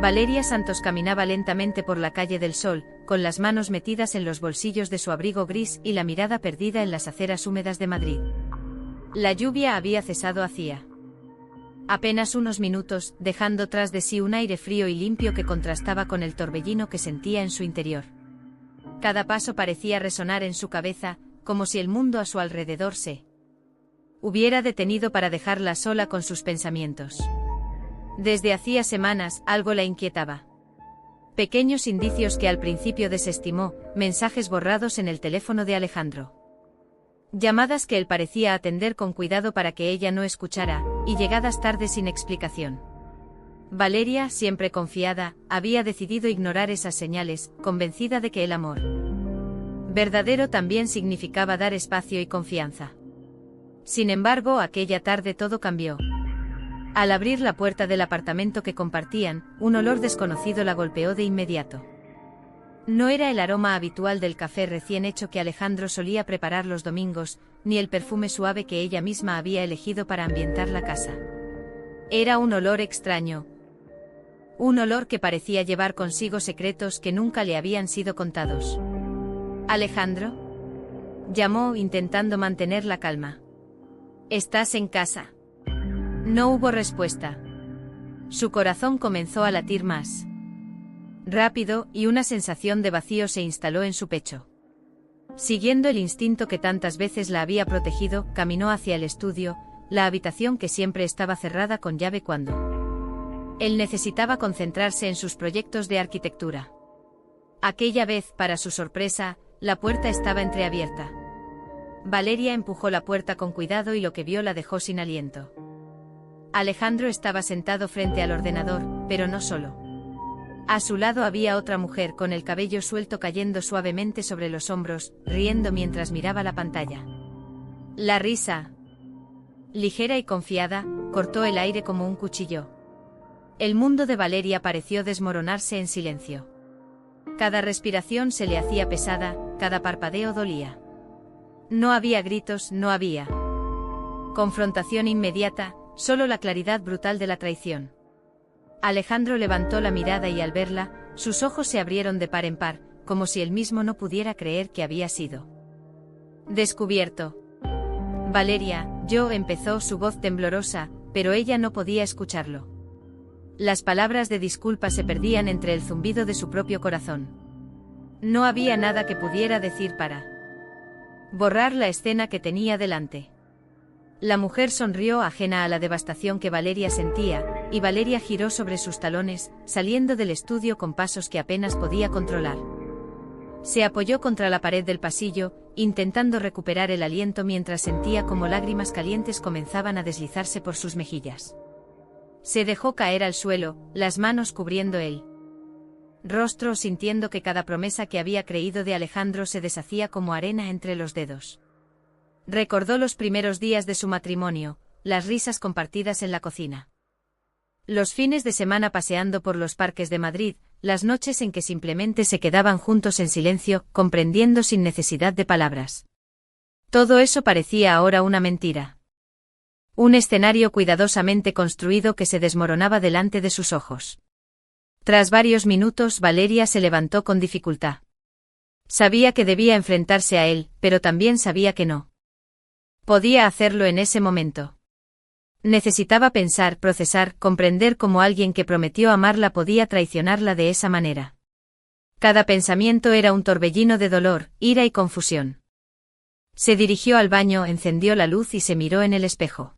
Valeria Santos caminaba lentamente por la calle del Sol, con las manos metidas en los bolsillos de su abrigo gris y la mirada perdida en las aceras húmedas de Madrid. La lluvia había cesado hacía apenas unos minutos, dejando tras de sí un aire frío y limpio que contrastaba con el torbellino que sentía en su interior. Cada paso parecía resonar en su cabeza, como si el mundo a su alrededor se hubiera detenido para dejarla sola con sus pensamientos. Desde hacía semanas, algo la inquietaba. Pequeños indicios que al principio desestimó, mensajes borrados en el teléfono de Alejandro. Llamadas que él parecía atender con cuidado para que ella no escuchara, y llegadas tarde sin explicación. Valeria, siempre confiada, había decidido ignorar esas señales, convencida de que el amor verdadero también significaba dar espacio y confianza. Sin embargo, aquella tarde todo cambió. Al abrir la puerta del apartamento que compartían, un olor desconocido la golpeó de inmediato. No era el aroma habitual del café recién hecho que Alejandro solía preparar los domingos, ni el perfume suave que ella misma había elegido para ambientar la casa. Era un olor extraño. Un olor que parecía llevar consigo secretos que nunca le habían sido contados. ¿Alejandro? Llamó, intentando mantener la calma. ¿Estás en casa? No hubo respuesta. Su corazón comenzó a latir más rápido, y una sensación de vacío se instaló en su pecho. Siguiendo el instinto que tantas veces la había protegido, caminó hacia el estudio, la habitación que siempre estaba cerrada con llave cuando él necesitaba concentrarse en sus proyectos de arquitectura. Aquella vez, para su sorpresa, la puerta estaba entreabierta. Valeria empujó la puerta con cuidado y lo que vio la dejó sin aliento. Alejandro estaba sentado frente al ordenador, pero no solo. A su lado había otra mujer con el cabello suelto cayendo suavemente sobre los hombros, riendo mientras miraba la pantalla. La risa, ligera y confiada, cortó el aire como un cuchillo. El mundo de Valeria pareció desmoronarse en silencio. Cada respiración se le hacía pesada, cada parpadeo dolía. No había gritos, no había confrontación inmediata, solo la claridad brutal de la traición. Alejandro levantó la mirada y al verla, sus ojos se abrieron de par en par, como si él mismo no pudiera creer que había sido descubierto. Valeria, empezó su voz temblorosa, pero ella no podía escucharlo. Las palabras de disculpa se perdían entre el zumbido de su propio corazón. No había nada que pudiera decir para borrar la escena que tenía delante. La mujer sonrió ajena a la devastación que Valeria sentía, y Valeria giró sobre sus talones, saliendo del estudio con pasos que apenas podía controlar. Se apoyó contra la pared del pasillo, intentando recuperar el aliento mientras sentía como lágrimas calientes comenzaban a deslizarse por sus mejillas. Se dejó caer al suelo, las manos cubriendo el rostro, sintiendo que cada promesa que había creído de Alejandro se deshacía como arena entre los dedos. Recordó los primeros días de su matrimonio, las risas compartidas en la cocina. Los fines de semana paseando por los parques de Madrid, las noches en que simplemente se quedaban juntos en silencio, comprendiendo sin necesidad de palabras. Todo eso parecía ahora una mentira. Un escenario cuidadosamente construido que se desmoronaba delante de sus ojos. Tras varios minutos, Valeria se levantó con dificultad. Sabía que debía enfrentarse a él, pero también sabía que no podía hacerlo en ese momento. Necesitaba pensar, procesar, comprender cómo alguien que prometió amarla podía traicionarla de esa manera. Cada pensamiento era un torbellino de dolor, ira y confusión. Se dirigió al baño, encendió la luz y se miró en el espejo.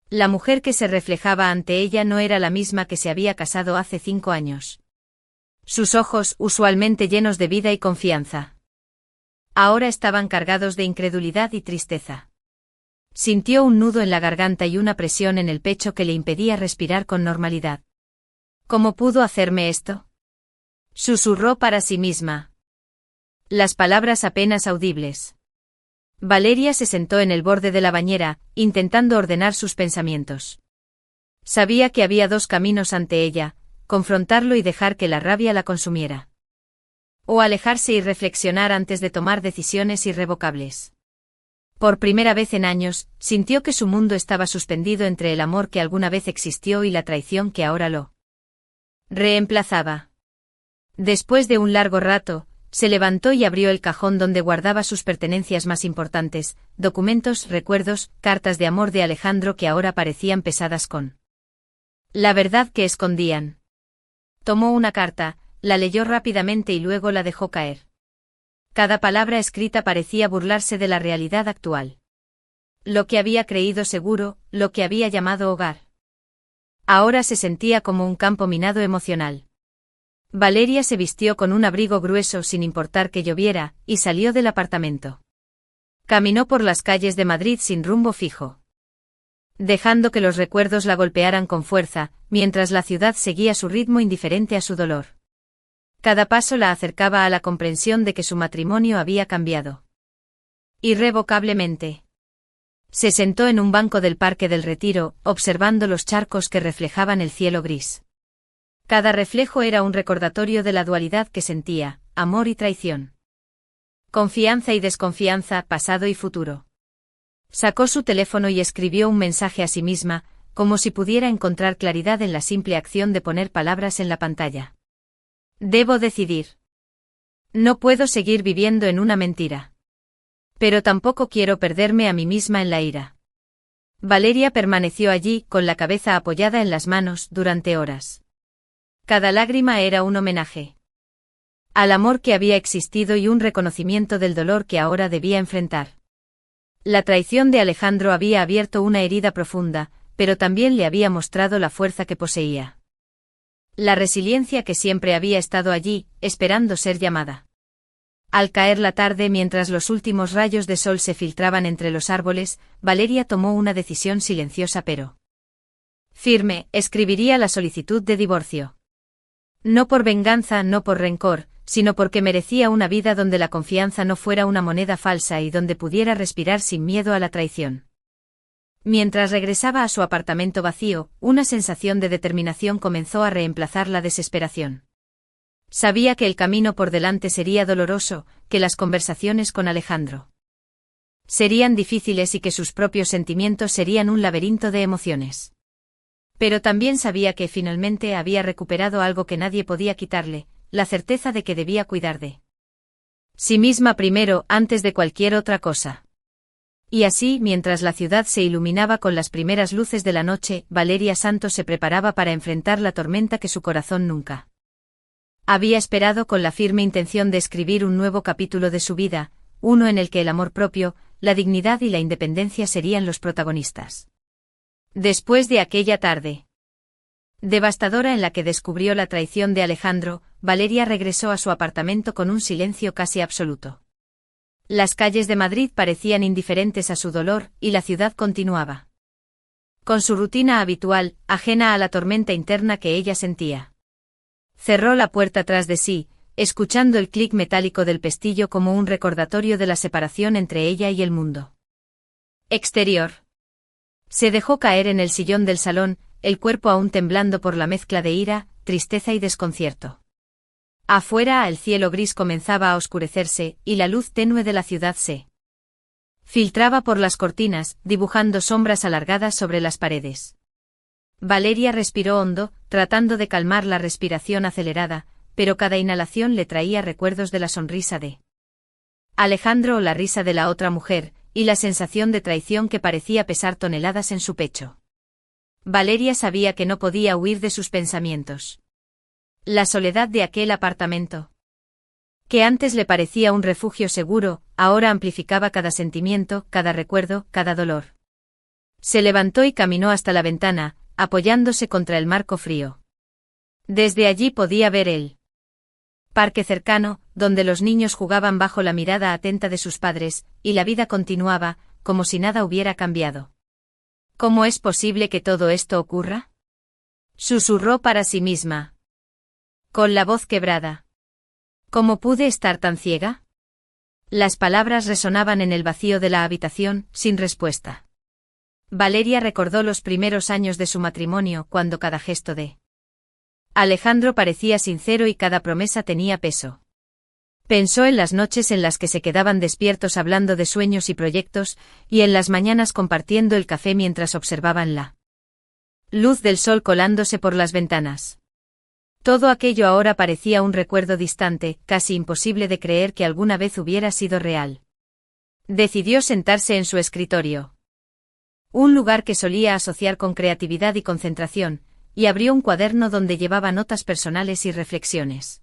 La mujer que se reflejaba ante ella no era la misma que se había casado hace 5 años. Sus ojos, usualmente llenos de vida y confianza, ahora estaban cargados de incredulidad y tristeza. Sintió un nudo en la garganta y una presión en el pecho que le impedía respirar con normalidad. ¿Cómo pudo hacerme esto?, susurró para sí misma. Las palabras apenas audibles. Valeria se sentó en el borde de la bañera, intentando ordenar sus pensamientos. Sabía que había 2 caminos ante ella: confrontarlo y dejar que la rabia la consumiera. O alejarse y reflexionar antes de tomar decisiones irrevocables. Por primera vez en años, sintió que su mundo estaba suspendido entre el amor que alguna vez existió y la traición que ahora lo Reemplazaba. Después de un largo rato, se levantó y abrió el cajón donde guardaba sus pertenencias más importantes, documentos, recuerdos, cartas de amor de Alejandro que ahora parecían pesadas con la verdad que escondían. Tomó una carta, la leyó rápidamente y luego la dejó caer. Cada palabra escrita parecía burlarse de la realidad actual. Lo que había creído seguro, lo que había llamado hogar. Ahora se sentía como un campo minado emocional. Valeria se vistió con un abrigo grueso sin importar que lloviera, y salió del apartamento. Caminó por las calles de Madrid sin rumbo fijo, dejando que los recuerdos la golpearan con fuerza, mientras la ciudad seguía su ritmo indiferente a su dolor. Cada paso la acercaba a la comprensión de que su matrimonio había cambiado irrevocablemente. Se sentó en un banco del Parque del Retiro, observando los charcos que reflejaban el cielo gris. Cada reflejo era un recordatorio de la dualidad que sentía, amor y traición. Confianza y desconfianza, pasado y futuro. Sacó su teléfono y escribió un mensaje a sí misma, como si pudiera encontrar claridad en la simple acción de poner palabras en la pantalla. Debo decidir. No puedo seguir viviendo en una mentira. Pero tampoco quiero perderme a mí misma en la ira. Valeria permaneció allí, con la cabeza apoyada en las manos, durante horas. Cada lágrima era un homenaje al amor que había existido y un reconocimiento del dolor que ahora debía enfrentar. La traición de Alejandro había abierto una herida profunda, pero también le había mostrado la fuerza que poseía. La resiliencia que siempre había estado allí, esperando ser llamada. Al caer la tarde mientras los últimos rayos de sol se filtraban entre los árboles, Valeria tomó una decisión silenciosa pero firme: escribiría la solicitud de divorcio. No por venganza, no por rencor, sino porque merecía una vida donde la confianza no fuera una moneda falsa y donde pudiera respirar sin miedo a la traición. Mientras regresaba a su apartamento vacío, una sensación de determinación comenzó a reemplazar la desesperación. Sabía que el camino por delante sería doloroso, que las conversaciones con Alejandro serían difíciles y que sus propios sentimientos serían un laberinto de emociones. Pero también sabía que finalmente había recuperado algo que nadie podía quitarle, la certeza de que debía cuidar de sí misma primero, antes de cualquier otra cosa. Y así, mientras la ciudad se iluminaba con las primeras luces de la noche, Valeria Santos se preparaba para enfrentar la tormenta que su corazón nunca había esperado, con la firme intención de escribir un nuevo capítulo de su vida, uno en el que el amor propio, la dignidad y la independencia serían los protagonistas. Después de aquella tarde devastadora en la que descubrió la traición de Alejandro, Valeria regresó a su apartamento con un silencio casi absoluto. Las calles de Madrid parecían indiferentes a su dolor, y la ciudad continuaba con su rutina habitual, ajena a la tormenta interna que ella sentía. Cerró la puerta tras de sí, escuchando el clic metálico del pestillo como un recordatorio de la separación entre ella y el mundo exterior. Se dejó caer en el sillón del salón, el cuerpo aún temblando por la mezcla de ira, tristeza y desconcierto. Afuera el cielo gris comenzaba a oscurecerse, y la luz tenue de la ciudad se filtraba por las cortinas, dibujando sombras alargadas sobre las paredes. Valeria respiró hondo, tratando de calmar la respiración acelerada, pero cada inhalación le traía recuerdos de la sonrisa de Alejandro o la risa de la otra mujer, y la sensación de traición que parecía pesar toneladas en su pecho. Valeria sabía que no podía huir de sus pensamientos. La soledad de aquel apartamento, que antes le parecía un refugio seguro, ahora amplificaba cada sentimiento, cada recuerdo, cada dolor. Se levantó y caminó hasta la ventana, apoyándose contra el marco frío. Desde allí podía ver el parque cercano, donde los niños jugaban bajo la mirada atenta de sus padres, y la vida continuaba, como si nada hubiera cambiado. ¿Cómo es posible que todo esto ocurra?, susurró para sí misma, con la voz quebrada. ¿Cómo pude estar tan ciega? Las palabras resonaban en el vacío de la habitación, sin respuesta. Valeria recordó los primeros años de su matrimonio, cuando cada gesto de Alejandro parecía sincero y cada promesa tenía peso. Pensó en las noches en las que se quedaban despiertos hablando de sueños y proyectos, y en las mañanas compartiendo el café mientras observaban la luz del sol colándose por las ventanas. Todo aquello ahora parecía un recuerdo distante, casi imposible de creer que alguna vez hubiera sido real. Decidió sentarse en su escritorio. Un lugar que solía asociar con creatividad y concentración, y abrió un cuaderno donde llevaba notas personales y reflexiones.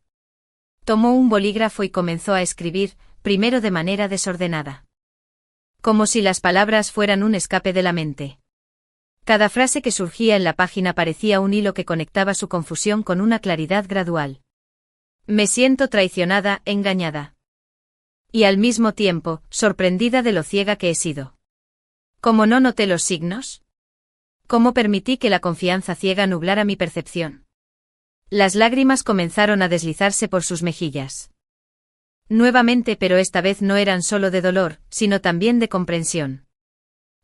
Tomó un bolígrafo y comenzó a escribir, primero de manera desordenada. Como si las palabras fueran un escape de la mente. Cada frase que surgía en la página parecía un hilo que conectaba su confusión con una claridad gradual. Me siento traicionada, engañada. Y al mismo tiempo, sorprendida de lo ciega que he sido. ¿Cómo no noté los signos? ¿Cómo permití que la confianza ciega nublara mi percepción? Las lágrimas comenzaron a deslizarse por sus mejillas. Nuevamente, pero esta vez no eran solo de dolor, sino también de comprensión.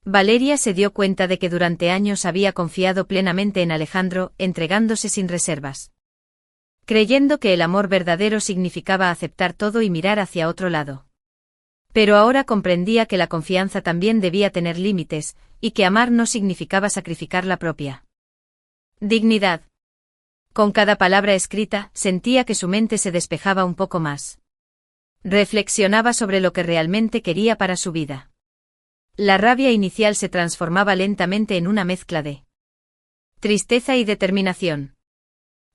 Valeria se dio cuenta de que durante años había confiado plenamente en Alejandro, entregándose sin reservas. Creyendo que el amor verdadero significaba aceptar todo y mirar hacia otro lado. Pero ahora comprendía que la confianza también debía tener límites, y que amar no significaba sacrificar la propia dignidad. Con cada palabra escrita, sentía que su mente se despejaba un poco más. Reflexionaba sobre lo que realmente quería para su vida. La rabia inicial se transformaba lentamente en una mezcla de tristeza y determinación.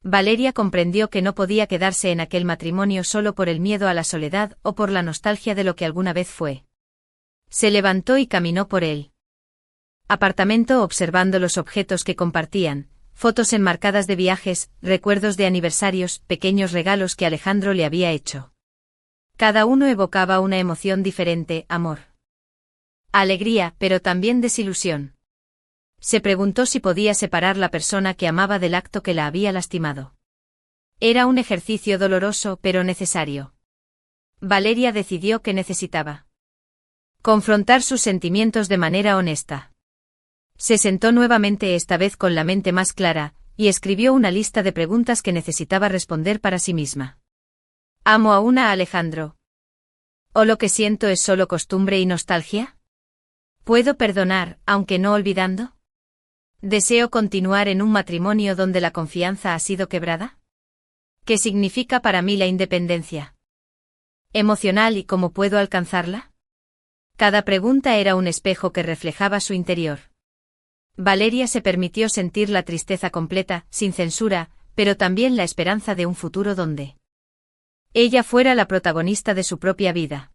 Valeria comprendió que no podía quedarse en aquel matrimonio solo por el miedo a la soledad o por la nostalgia de lo que alguna vez fue. Se levantó y caminó por el apartamento observando los objetos que compartían, fotos enmarcadas de viajes, recuerdos de aniversarios, pequeños regalos que Alejandro le había hecho. Cada uno evocaba una emoción diferente, amor. Alegría, pero también desilusión. Se preguntó si podía separar la persona que amaba del acto que la había lastimado. Era un ejercicio doloroso pero necesario. Valeria decidió que necesitaba confrontar sus sentimientos de manera honesta. Se sentó nuevamente, esta vez con la mente más clara, y escribió una lista de preguntas que necesitaba responder para sí misma. ¿Amo aún a Alejandro? ¿O lo que siento es solo costumbre y nostalgia? ¿Puedo perdonar, aunque no olvidando? ¿Deseo continuar en un matrimonio donde la confianza ha sido quebrada? ¿Qué significa para mí la independencia emocional y cómo puedo alcanzarla? Cada pregunta era un espejo que reflejaba su interior. Valeria se permitió sentir la tristeza completa, sin censura, pero también la esperanza de un futuro donde ella fuera la protagonista de su propia vida.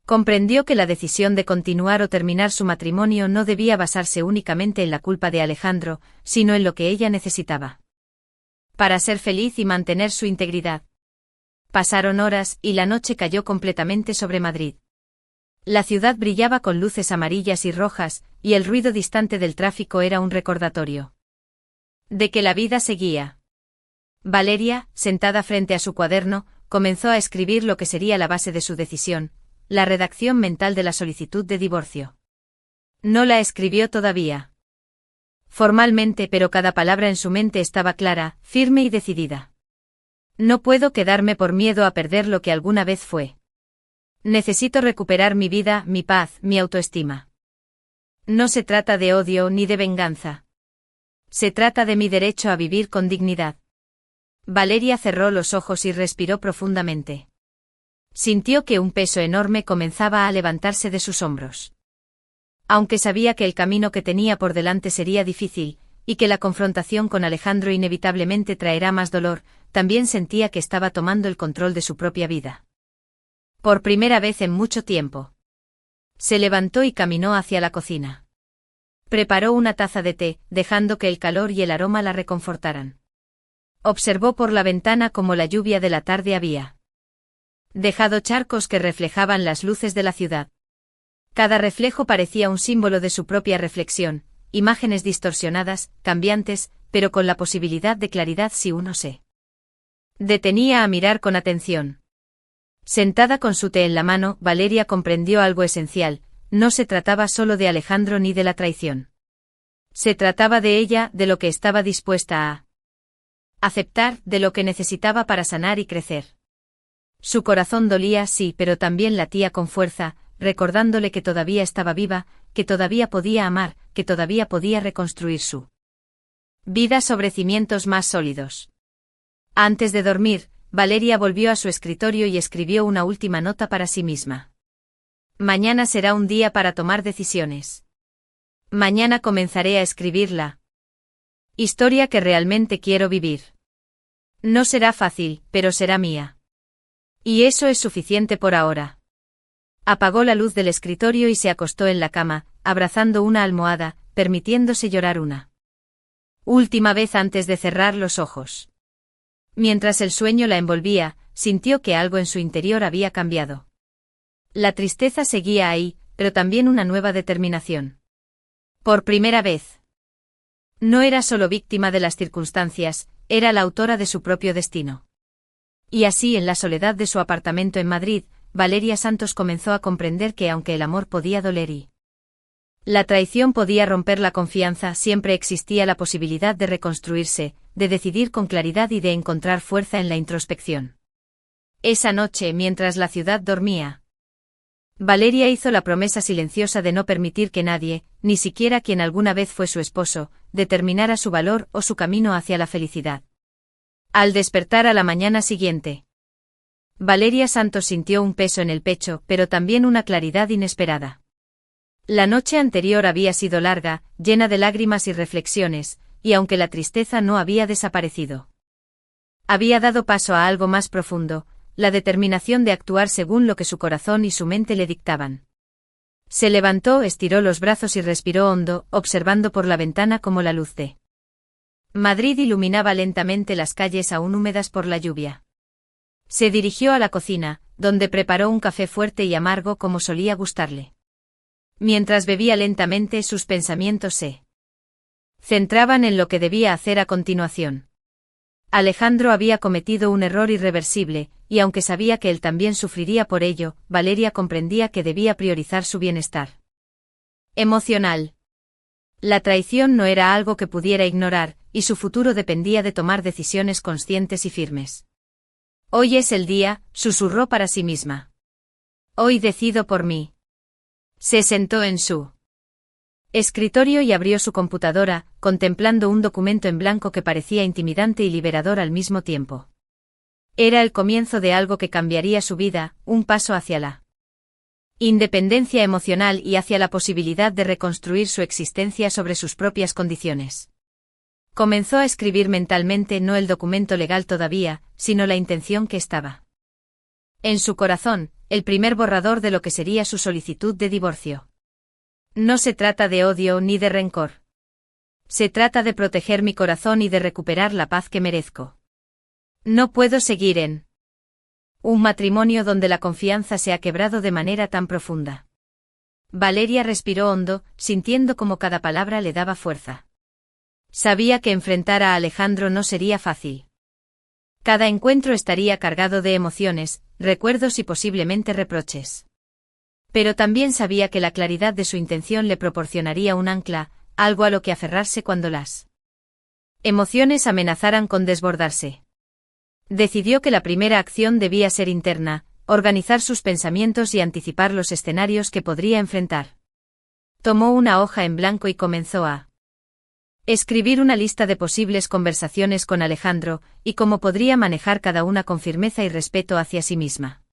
Comprendió que la decisión de continuar o terminar su matrimonio no debía basarse únicamente en la culpa de Alejandro, sino en lo que ella necesitaba para ser feliz y mantener su integridad. Pasaron horas y la noche cayó completamente sobre Madrid. La ciudad brillaba con luces amarillas y rojas, y el ruido distante del tráfico era un recordatorio de que la vida seguía. Valeria, sentada frente a su cuaderno, comenzó a escribir lo que sería la base de su decisión, la redacción mental de la solicitud de divorcio. No la escribió todavía formalmente, pero cada palabra en su mente estaba clara, firme y decidida. No puedo quedarme por miedo a perder lo que alguna vez fue. Necesito recuperar mi vida, mi paz, mi autoestima. No se trata de odio ni de venganza. Se trata de mi derecho a vivir con dignidad. Valeria cerró los ojos y respiró profundamente. Sintió que un peso enorme comenzaba a levantarse de sus hombros. Aunque sabía que el camino que tenía por delante sería difícil, y que la confrontación con Alejandro inevitablemente traerá más dolor, también sentía que estaba tomando el control de su propia vida. Por primera vez en mucho tiempo. Se levantó y caminó hacia la cocina. Preparó una taza de té, dejando que el calor y el aroma la reconfortaran. Observó por la ventana cómo la lluvia de la tarde había dejado charcos que reflejaban las luces de la ciudad. Cada reflejo parecía un símbolo de su propia reflexión, imágenes distorsionadas, cambiantes, pero con la posibilidad de claridad si uno se detenía a mirar con atención. Sentada con su té en la mano, Valeria comprendió algo esencial: no se trataba solo de Alejandro ni de la traición. Se trataba de ella, de lo que estaba dispuesta a aceptar, de lo que necesitaba para sanar y crecer. Su corazón dolía, sí, pero también latía con fuerza, recordándole que todavía estaba viva, que todavía podía amar, que todavía podía reconstruir su vida sobre cimientos más sólidos. Antes de dormir, Valeria volvió a su escritorio y escribió una última nota para sí misma. Mañana será un día para tomar decisiones. Mañana comenzaré a escribir la historia que realmente quiero vivir. No será fácil, pero será mía. Y eso es suficiente por ahora. Apagó la luz del escritorio y se acostó en la cama, abrazando una almohada, permitiéndose llorar una última vez antes de cerrar los ojos. Mientras el sueño la envolvía, sintió que algo en su interior había cambiado. La tristeza seguía ahí, pero también una nueva determinación. Por primera vez. No era solo víctima de las circunstancias, era la autora de su propio destino. Y así, en la soledad de su apartamento en Madrid, Valeria Santos comenzó a comprender que aunque el amor podía doler y la traición podía romper la confianza, siempre existía la posibilidad de reconstruirse, de decidir con claridad y de encontrar fuerza en la introspección. Esa noche, mientras la ciudad dormía, Valeria hizo la promesa silenciosa de no permitir que nadie, ni siquiera quien alguna vez fue su esposo, determinara su valor o su camino hacia la felicidad. Al despertar a la mañana siguiente, Valeria Santos sintió un peso en el pecho, pero también una claridad inesperada. La noche anterior había sido larga, llena de lágrimas y reflexiones, y aunque la tristeza no había desaparecido, había dado paso a algo más profundo, la determinación de actuar según lo que su corazón y su mente le dictaban. Se levantó, estiró los brazos y respiró hondo, observando por la ventana cómo la luz de Madrid iluminaba lentamente las calles aún húmedas por la lluvia. Se dirigió a la cocina, donde preparó un café fuerte y amargo como solía gustarle. Mientras bebía lentamente, sus pensamientos se centraban en lo que debía hacer a continuación. Alejandro había cometido un error irreversible, y aunque sabía que él también sufriría por ello, Valeria comprendía que debía priorizar su bienestar emocional. La traición no era algo que pudiera ignorar, y su futuro dependía de tomar decisiones conscientes y firmes. Hoy es el día, susurró para sí misma. Hoy decido por mí. Se sentó en su escritorio y abrió su computadora, contemplando un documento en blanco que parecía intimidante y liberador al mismo tiempo. Era el comienzo de algo que cambiaría su vida, un paso hacia la independencia emocional y hacia la posibilidad de reconstruir su existencia sobre sus propias condiciones. Comenzó a escribir mentalmente no el documento legal todavía, sino la intención que estaba en su corazón, el primer borrador de lo que sería su solicitud de divorcio. No se trata de odio ni de rencor. Se trata de proteger mi corazón y de recuperar la paz que merezco. No puedo seguir en un matrimonio donde la confianza se ha quebrado de manera tan profunda. Valeria respiró hondo, sintiendo como cada palabra le daba fuerza. Sabía que enfrentar a Alejandro no sería fácil. Cada encuentro estaría cargado de emociones, recuerdos y posiblemente reproches. Pero también sabía que la claridad de su intención le proporcionaría un ancla, algo a lo que aferrarse cuando las emociones amenazaran con desbordarse. Decidió que la primera acción debía ser interna, organizar sus pensamientos y anticipar los escenarios que podría enfrentar. Tomó una hoja en blanco y comenzó a escribir una lista de posibles conversaciones con Alejandro, y cómo podría manejar cada una con firmeza y respeto hacia sí misma.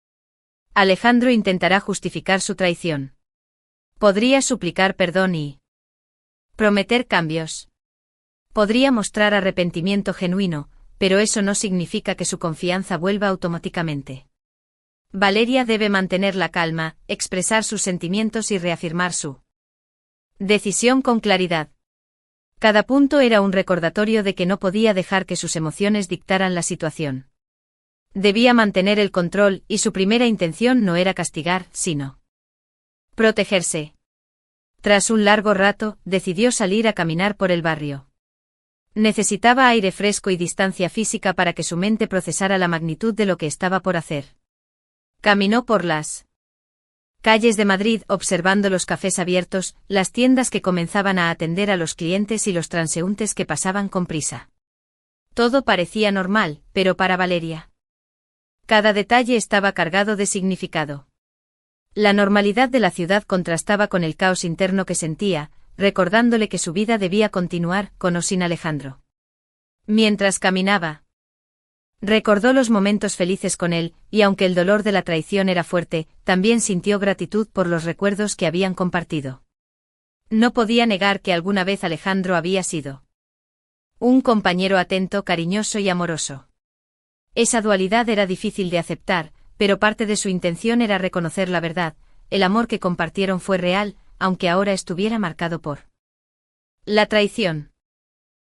Alejandro intentará justificar su traición. Podría suplicar perdón y prometer cambios. Podría mostrar arrepentimiento genuino, pero eso no significa que su confianza vuelva automáticamente. Valeria debe mantener la calma, expresar sus sentimientos y reafirmar su decisión con claridad. Cada punto era un recordatorio de que no podía dejar que sus emociones dictaran la situación. Debía mantener el control, y su primera intención no era castigar, sino protegerse. Tras un largo rato, decidió salir a caminar por el barrio. Necesitaba aire fresco y distancia física para que su mente procesara la magnitud de lo que estaba por hacer. Caminó por las calles de Madrid observando los cafés abiertos, las tiendas que comenzaban a atender a los clientes y los transeúntes que pasaban con prisa. Todo parecía normal, pero para Valeria, cada detalle estaba cargado de significado. La normalidad de la ciudad contrastaba con el caos interno que sentía, recordándole que su vida debía continuar, con o sin Alejandro. Mientras caminaba, Recordó los momentos felices con él, y aunque el dolor de la traición era fuerte, también sintió gratitud por los recuerdos que habían compartido. No podía negar que alguna vez Alejandro había sido un compañero atento, cariñoso y amoroso. Esa dualidad era difícil de aceptar, pero parte de su intención era reconocer la verdad: el amor que compartieron fue real, aunque ahora estuviera marcado por la traición.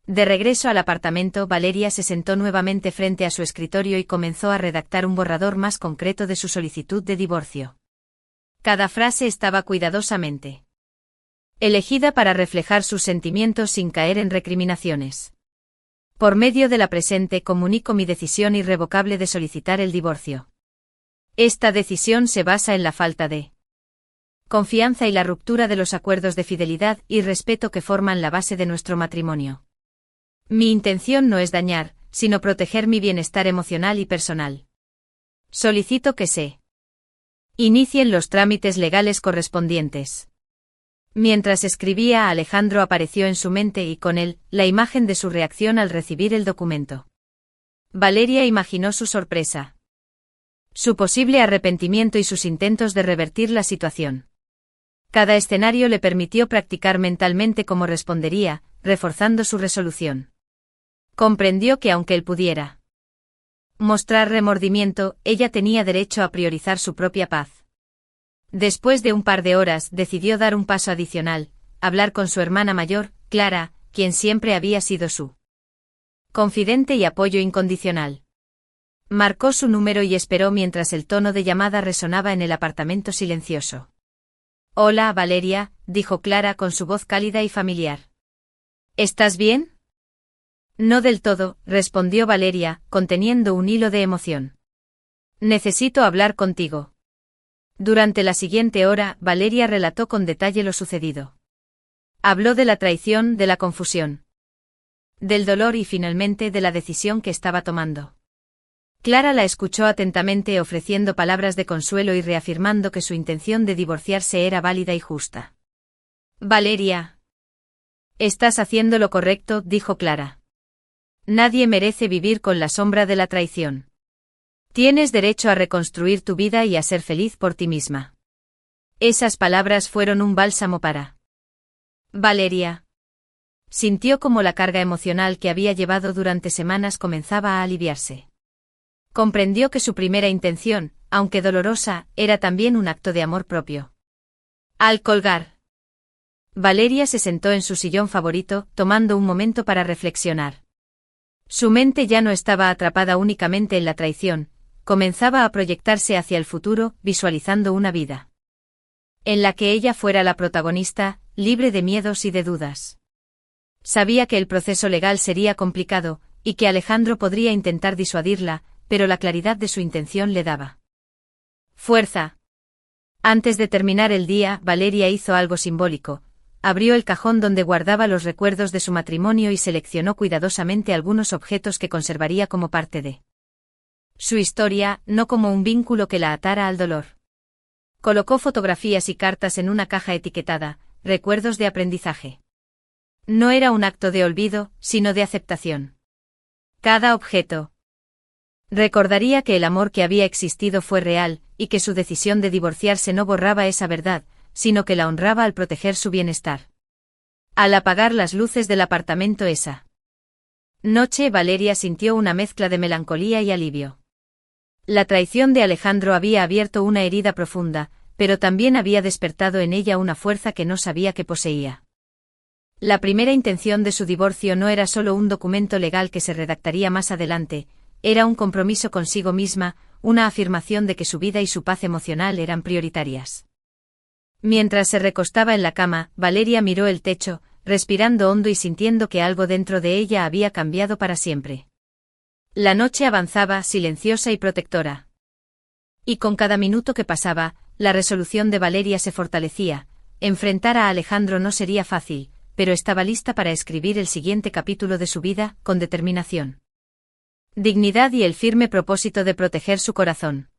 De regreso al apartamento, Valeria se sentó nuevamente frente a su escritorio y comenzó a redactar un borrador más concreto de su solicitud de divorcio. Cada frase estaba cuidadosamente elegida para reflejar sus sentimientos sin caer en recriminaciones. Por medio de la presente comunico mi decisión irrevocable de solicitar el divorcio. Esta decisión se basa en la falta de confianza y la ruptura de los acuerdos de fidelidad y respeto que forman la base de nuestro matrimonio. Mi intención no es dañar, sino proteger mi bienestar emocional y personal. Solicito que se inicien los trámites legales correspondientes. Mientras escribía, Alejandro apareció en su mente y con él, la imagen de su reacción al recibir el documento. Valeria imaginó su sorpresa, su posible arrepentimiento y sus intentos de revertir la situación. Cada escenario le permitió practicar mentalmente cómo respondería, reforzando su resolución. Comprendió que aunque él pudiera mostrar remordimiento, ella tenía derecho a priorizar su propia paz. Después de un par de horas, decidió dar un paso adicional: hablar con su hermana mayor, Clara, quien siempre había sido su confidente y apoyo incondicional. Marcó su número y esperó mientras el tono de llamada resonaba en el apartamento silencioso. «Hola, Valeria», dijo Clara con su voz cálida y familiar. «¿Estás bien?» «No del todo», respondió Valeria, conteniendo un hilo de emoción. «Necesito hablar contigo». Durante la siguiente hora, Valeria relató con detalle lo sucedido. Habló de la traición, de la confusión, del dolor y finalmente de la decisión que estaba tomando. Clara la escuchó atentamente, ofreciendo palabras de consuelo y reafirmando que su intención de divorciarse era válida y justa. «Valeria, estás haciendo lo correcto», dijo Clara. «Nadie merece vivir con la sombra de la traición. Tienes derecho a reconstruir tu vida y a ser feliz por ti misma». Esas palabras fueron un bálsamo para Valeria. Sintió como la carga emocional que había llevado durante semanas comenzaba a aliviarse. Comprendió que su primera intención, aunque dolorosa, era también un acto de amor propio. Al colgar, Valeria se sentó en su sillón favorito, tomando un momento para reflexionar. Su mente ya no estaba atrapada únicamente en la traición, comenzaba a proyectarse hacia el futuro, visualizando una vida en la que ella fuera la protagonista, libre de miedos y de dudas. Sabía que el proceso legal sería complicado, y que Alejandro podría intentar disuadirla, pero la claridad de su intención le daba fuerza. Antes de terminar el día, Valeria hizo algo simbólico: abrió el cajón donde guardaba los recuerdos de su matrimonio y seleccionó cuidadosamente algunos objetos que conservaría como parte de su historia, no como un vínculo que la atara al dolor. Colocó fotografías y cartas en una caja etiquetada «Recuerdos de aprendizaje». No era un acto de olvido, sino de aceptación. Cada objeto recordaría que el amor que había existido fue real, y que su decisión de divorciarse no borraba esa verdad, sino que la honraba al proteger su bienestar. Al apagar las luces del apartamento esa noche, Valeria sintió una mezcla de melancolía y alivio. La traición de Alejandro había abierto una herida profunda, pero también había despertado en ella una fuerza que no sabía que poseía. La primera intención de su divorcio no era solo un documento legal que se redactaría más adelante, era un compromiso consigo misma, una afirmación de que su vida y su paz emocional eran prioritarias. Mientras se recostaba en la cama, Valeria miró el techo, respirando hondo y sintiendo que algo dentro de ella había cambiado para siempre. La noche avanzaba, silenciosa y protectora. Y con cada minuto que pasaba, la resolución de Valeria se fortalecía. Enfrentar a Alejandro no sería fácil, pero estaba lista para escribir el siguiente capítulo de su vida, con determinación, dignidad y el firme propósito de proteger su corazón.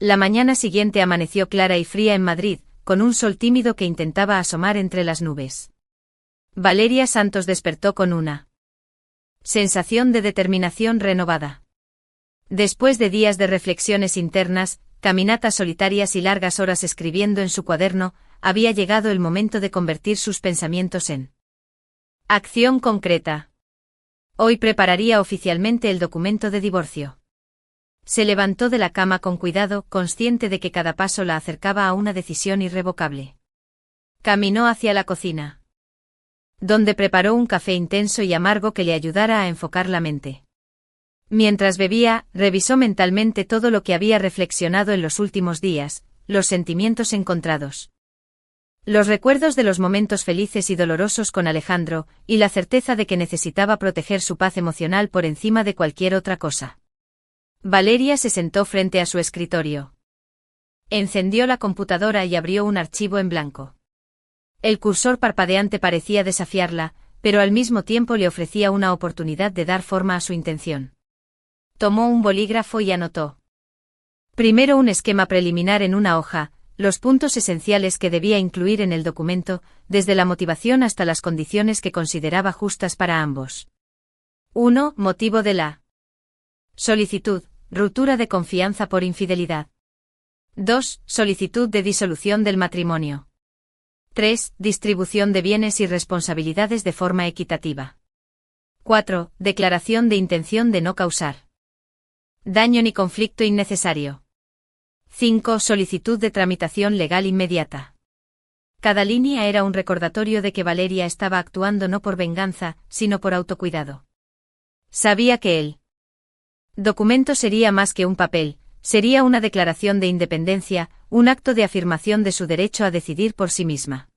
La mañana siguiente amaneció clara y fría en Madrid, con un sol tímido que intentaba asomar entre las nubes. Valeria Santos despertó con una sensación de determinación renovada. Después de días de reflexiones internas, caminatas solitarias y largas horas escribiendo en su cuaderno, había llegado el momento de convertir sus pensamientos en acción concreta. Hoy prepararía oficialmente el documento de divorcio. Se levantó de la cama con cuidado, consciente de que cada paso la acercaba a una decisión irrevocable. Caminó hacia la cocina, donde preparó un café intenso y amargo que le ayudara a enfocar la mente. Mientras bebía, revisó mentalmente todo lo que había reflexionado en los últimos días, los sentimientos encontrados. Los recuerdos de los momentos felices y dolorosos con Alejandro, y la certeza de que necesitaba proteger su paz emocional por encima de cualquier otra cosa. Valeria se sentó frente a su escritorio. Encendió la computadora y abrió un archivo en blanco. El cursor parpadeante parecía desafiarla, pero al mismo tiempo le ofrecía una oportunidad de dar forma a su intención. Tomó un bolígrafo y anotó. Primero un esquema preliminar en una hoja, los puntos esenciales que debía incluir en el documento, desde la motivación hasta las condiciones que consideraba justas para ambos. 1. Motivo de la solicitud, ruptura de confianza por infidelidad. 2. Solicitud de disolución del matrimonio. 3. Distribución de bienes y responsabilidades de forma equitativa. 4. Declaración de intención de no causar daño ni conflicto innecesario. 5. Solicitud de tramitación legal inmediata. Cada línea era un recordatorio de que Valeria estaba actuando no por venganza, sino por autocuidado. Sabía que el documento sería más que un papel, sería una declaración de independencia, un acto de afirmación de su derecho a decidir por sí misma.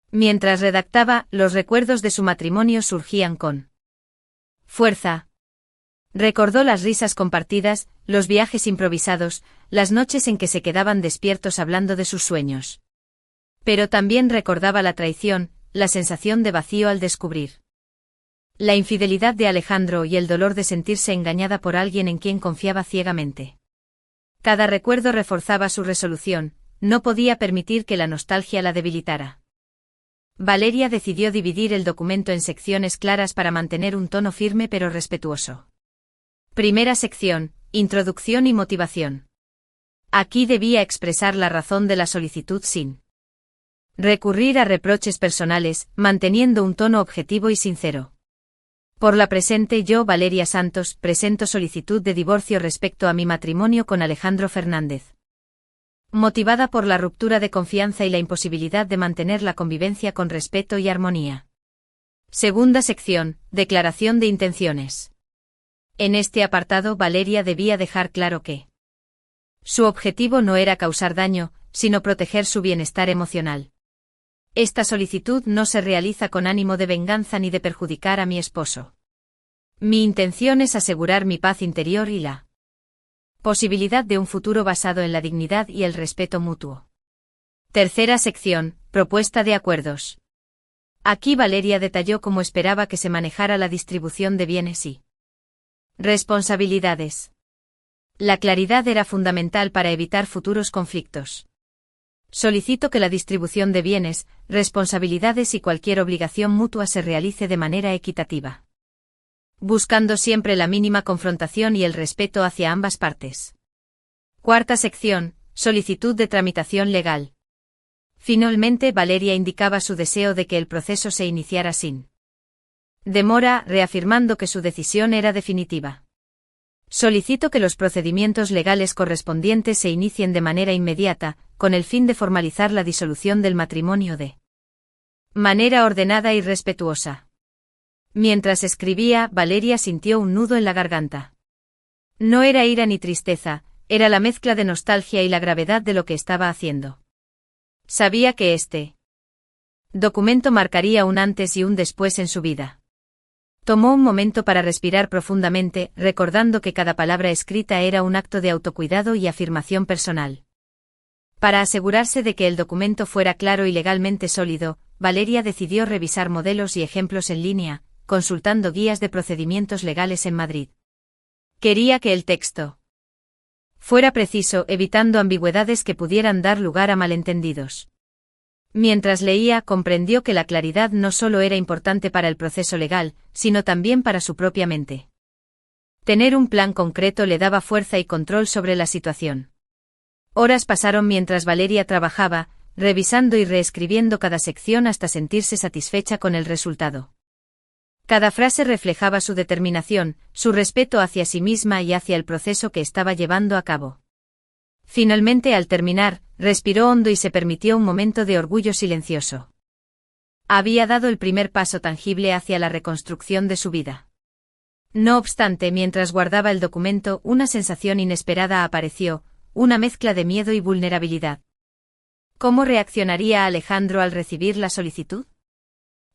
Mientras redactaba, los recuerdos de su matrimonio surgían con fuerza. Recordó las risas compartidas, los viajes improvisados, las noches en que se quedaban despiertos hablando de sus sueños. Pero también recordaba la traición, la sensación de vacío al descubrir la infidelidad de Alejandro y el dolor de sentirse engañada por alguien en quien confiaba ciegamente. Cada recuerdo reforzaba su resolución, no podía permitir que la nostalgia la debilitara. Valeria decidió dividir el documento en secciones claras para mantener un tono firme pero respetuoso. Primera sección, introducción y motivación. Aquí debía expresar la razón de la solicitud sin recurrir a reproches personales, manteniendo un tono objetivo y sincero. Por la presente yo, Valeria Santos, presento solicitud de divorcio respecto a mi matrimonio con Alejandro Fernández. Motivada por la ruptura de confianza y la imposibilidad de mantener la convivencia con respeto y armonía. Segunda sección, declaración de intenciones. En este apartado Valeria debía dejar claro que su objetivo no era causar daño, sino proteger su bienestar emocional. Esta solicitud no se realiza con ánimo de venganza ni de perjudicar a mi esposo. Mi intención es asegurar mi paz interior y la posibilidad de un futuro basado en la dignidad y el respeto mutuo. Tercera sección, propuesta de acuerdos. Aquí Valeria detalló cómo esperaba que se manejara la distribución de bienes y responsabilidades. La claridad era fundamental para evitar futuros conflictos. Solicito que la distribución de bienes, responsabilidades y cualquier obligación mutua se realice de manera equitativa, buscando siempre la mínima confrontación y el respeto hacia ambas partes. Cuarta sección, solicitud de tramitación legal. Finalmente Valeria indicaba su deseo de que el proceso se iniciara sin demora, reafirmando que su decisión era definitiva. Solicito que los procedimientos legales correspondientes se inicien de manera inmediata, con el fin de formalizar la disolución del matrimonio de manera ordenada y respetuosa. Mientras escribía, Valeria sintió un nudo en la garganta. No era ira ni tristeza, era la mezcla de nostalgia y la gravedad de lo que estaba haciendo. Sabía que este documento marcaría un antes y un después en su vida. Tomó un momento para respirar profundamente, recordando que cada palabra escrita era un acto de autocuidado y afirmación personal. Para asegurarse de que el documento fuera claro y legalmente sólido, Valeria decidió revisar modelos y ejemplos en línea, consultando guías de procedimientos legales en Madrid. Quería que el texto fuera preciso, evitando ambigüedades que pudieran dar lugar a malentendidos. Mientras leía, comprendió que la claridad no solo era importante para el proceso legal, sino también para su propia mente. Tener un plan concreto le daba fuerza y control sobre la situación. Horas pasaron mientras Valeria trabajaba, revisando y reescribiendo cada sección hasta sentirse satisfecha con el resultado. Cada frase reflejaba su determinación, su respeto hacia sí misma y hacia el proceso que estaba llevando a cabo. Finalmente, al terminar, respiró hondo y se permitió un momento de orgullo silencioso. Había dado el primer paso tangible hacia la reconstrucción de su vida. No obstante, mientras guardaba el documento, una sensación inesperada apareció, una mezcla de miedo y vulnerabilidad. ¿Cómo reaccionaría Alejandro al recibir la solicitud?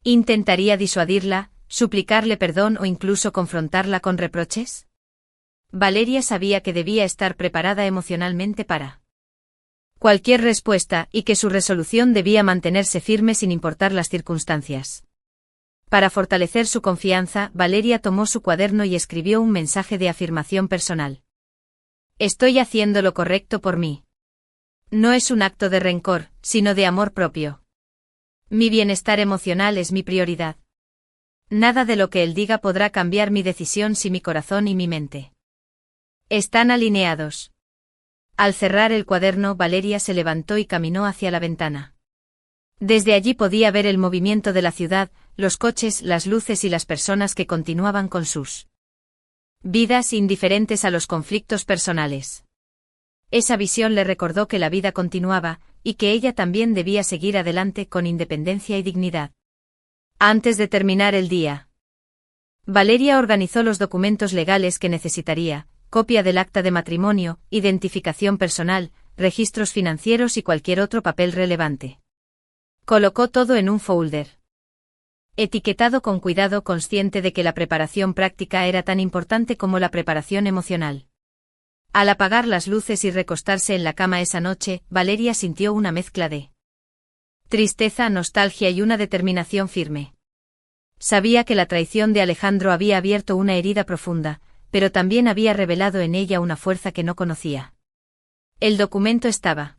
¿Intentaría disuadirla, suplicarle perdón o incluso confrontarla con reproches? Valeria sabía que debía estar preparada emocionalmente para cualquier respuesta y que su resolución debía mantenerse firme sin importar las circunstancias. Para fortalecer su confianza, Valeria tomó su cuaderno y escribió un mensaje de afirmación personal. Estoy haciendo lo correcto por mí. No es un acto de rencor, sino de amor propio. Mi bienestar emocional es mi prioridad. Nada de lo que él diga podrá cambiar mi decisión si mi corazón y mi mente están alineados. Al cerrar el cuaderno, Valeria se levantó y caminó hacia la ventana. Desde allí podía ver el movimiento de la ciudad, los coches, las luces y las personas que continuaban con sus vidas indiferentes a los conflictos personales. Esa visión le recordó que la vida continuaba, y que ella también debía seguir adelante con independencia y dignidad. Antes de terminar el día, Valeria organizó los documentos legales que necesitaría: copia del acta de matrimonio, identificación personal, registros financieros y cualquier otro papel relevante. Colocó todo en un folder etiquetado con cuidado, consciente de que la preparación práctica era tan importante como la preparación emocional. Al apagar las luces y recostarse en la cama esa noche, Valeria sintió una mezcla de tristeza, nostalgia y una determinación firme. Sabía que la traición de Alejandro había abierto una herida profunda, pero también había revelado en ella una fuerza que no conocía. El documento estaba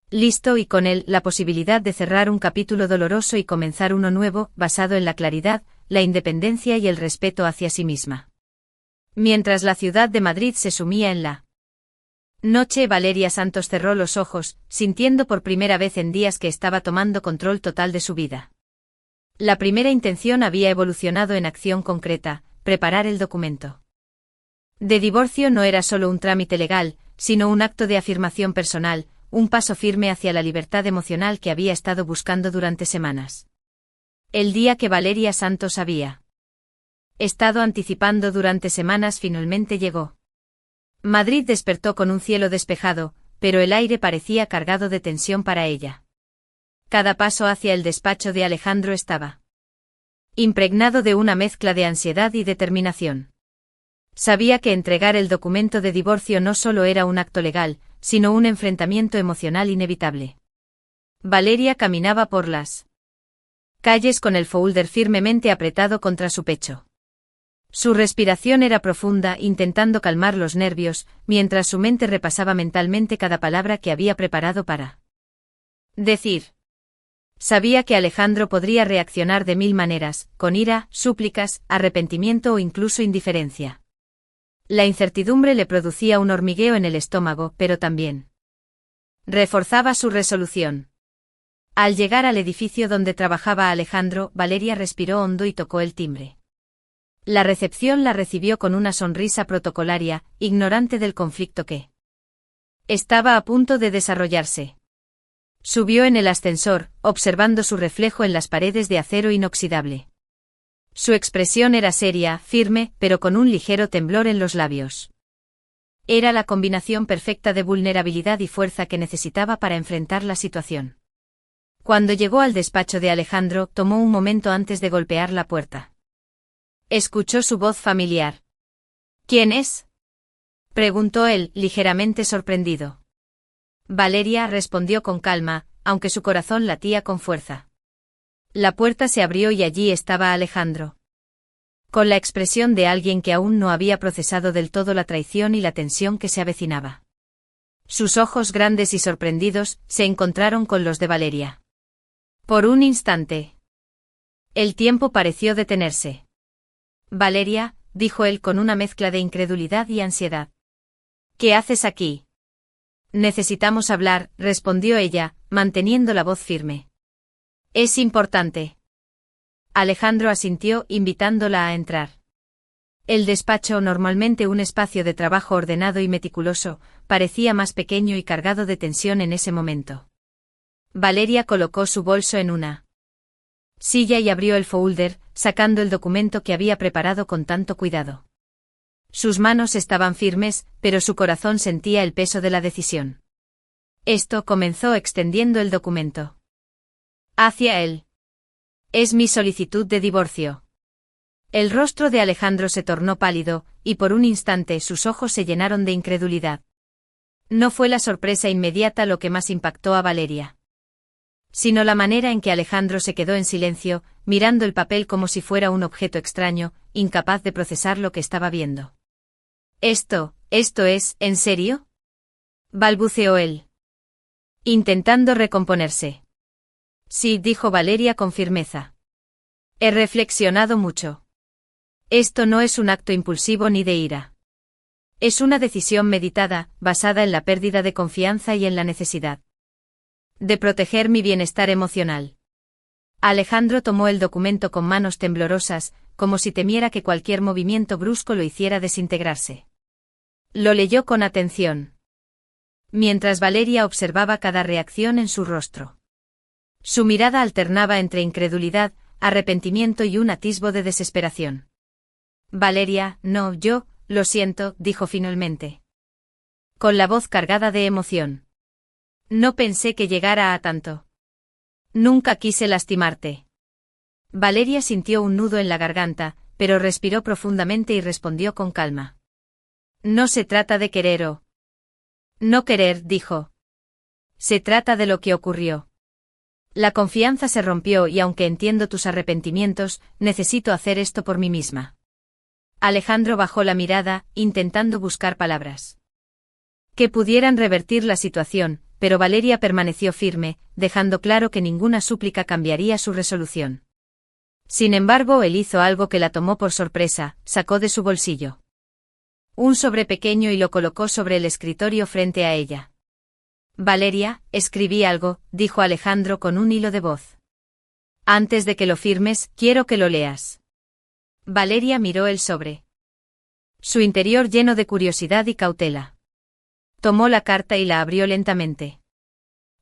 listo y con él la posibilidad de cerrar un capítulo doloroso y comenzar uno nuevo, basado en la claridad, la independencia y el respeto hacia sí misma. Mientras la ciudad de Madrid se sumía en la noche, Valeria Santos cerró los ojos, sintiendo por primera vez en días que estaba tomando control total de su vida. La primera intención había evolucionado en acción concreta: preparar el documento de divorcio no era solo un trámite legal, sino un acto de afirmación personal, un paso firme hacia la libertad emocional que había estado buscando durante semanas. El día que Valeria Santos había estado anticipando durante semanas finalmente llegó. Madrid despertó con un cielo despejado, pero el aire parecía cargado de tensión para ella. Cada paso hacia el despacho de Alejandro estaba impregnado de una mezcla de ansiedad y determinación. Sabía que entregar el documento de divorcio no solo era un acto legal, sino un enfrentamiento emocional inevitable. Valeria caminaba por las calles con el folder firmemente apretado contra su pecho. Su respiración era profunda, intentando calmar los nervios, mientras su mente repasaba mentalmente cada palabra que había preparado para decir. Sabía que Alejandro podría reaccionar de mil maneras: con ira, súplicas, arrepentimiento o incluso indiferencia. La incertidumbre le producía un hormigueo en el estómago, pero también reforzaba su resolución. Al llegar al edificio donde trabajaba Alejandro, Valeria respiró hondo y tocó el timbre. La recepción la recibió con una sonrisa protocolaria, ignorante del conflicto que estaba a punto de desarrollarse. Subió en el ascensor, observando su reflejo en las paredes de acero inoxidable. Su expresión era seria, firme, pero con un ligero temblor en los labios. Era la combinación perfecta de vulnerabilidad y fuerza que necesitaba para enfrentar la situación. Cuando llegó al despacho de Alejandro, tomó un momento antes de golpear la puerta. Escuchó su voz familiar. ¿Quién es?, preguntó él, ligeramente sorprendido. Valeria respondió con calma, aunque su corazón latía con fuerza. La puerta se abrió y allí estaba Alejandro. Con la expresión de alguien que aún no había procesado del todo la traición y la tensión que se avecinaba. Sus ojos grandes y sorprendidos se encontraron con los de Valeria. Por un instante, el tiempo pareció detenerse. Valeria, dijo él con una mezcla de incredulidad y ansiedad. ¿Qué haces aquí? Necesitamos hablar, respondió ella, manteniendo la voz firme. Es importante. Alejandro asintió, invitándola a entrar. El despacho, normalmente un espacio de trabajo ordenado y meticuloso, parecía más pequeño y cargado de tensión en ese momento. Valeria colocó su bolso en una silla y abrió el folder, sacando el documento que había preparado con tanto cuidado. Sus manos estaban firmes, pero su corazón sentía el peso de la decisión. Esto comenzó extendiendo el documento. Hacia él. Es mi solicitud de divorcio. El rostro de Alejandro se tornó pálido, y por un instante sus ojos se llenaron de incredulidad. No fue la sorpresa inmediata lo que más impactó a Valeria, sino la manera en que Alejandro se quedó en silencio, mirando el papel como si fuera un objeto extraño, incapaz de procesar lo que estaba viendo. ¿Esto es, en serio?, balbuceó él, intentando recomponerse. Sí, dijo Valeria con firmeza. He reflexionado mucho. Esto no es un acto impulsivo ni de ira. Es una decisión meditada, basada en la pérdida de confianza y en la necesidad de proteger mi bienestar emocional. Alejandro tomó el documento con manos temblorosas, como si temiera que cualquier movimiento brusco lo hiciera desintegrarse. Lo leyó con atención, mientras Valeria observaba cada reacción en su rostro. Su mirada alternaba entre incredulidad, arrepentimiento y un atisbo de desesperación. Valeria, no, yo, lo siento, dijo finalmente, con la voz cargada de emoción. No pensé que llegara a tanto. Nunca quise lastimarte. Valeria sintió un nudo en la garganta, pero respiró profundamente y respondió con calma. No se trata de querer o no querer, dijo. Se trata de lo que ocurrió. La confianza se rompió y aunque entiendo tus arrepentimientos, necesito hacer esto por mí misma. Alejandro bajó la mirada, intentando buscar palabras que pudieran revertir la situación, pero Valeria permaneció firme, dejando claro que ninguna súplica cambiaría su resolución. Sin embargo, él hizo algo que la tomó por sorpresa, sacó de su bolsillo un sobre pequeño y lo colocó sobre el escritorio frente a ella. Valeria, escribí algo, dijo Alejandro con un hilo de voz. Antes de que lo firmes, quiero que lo leas. Valeria miró el sobre, su interior lleno de curiosidad y cautela. Tomó la carta y la abrió lentamente.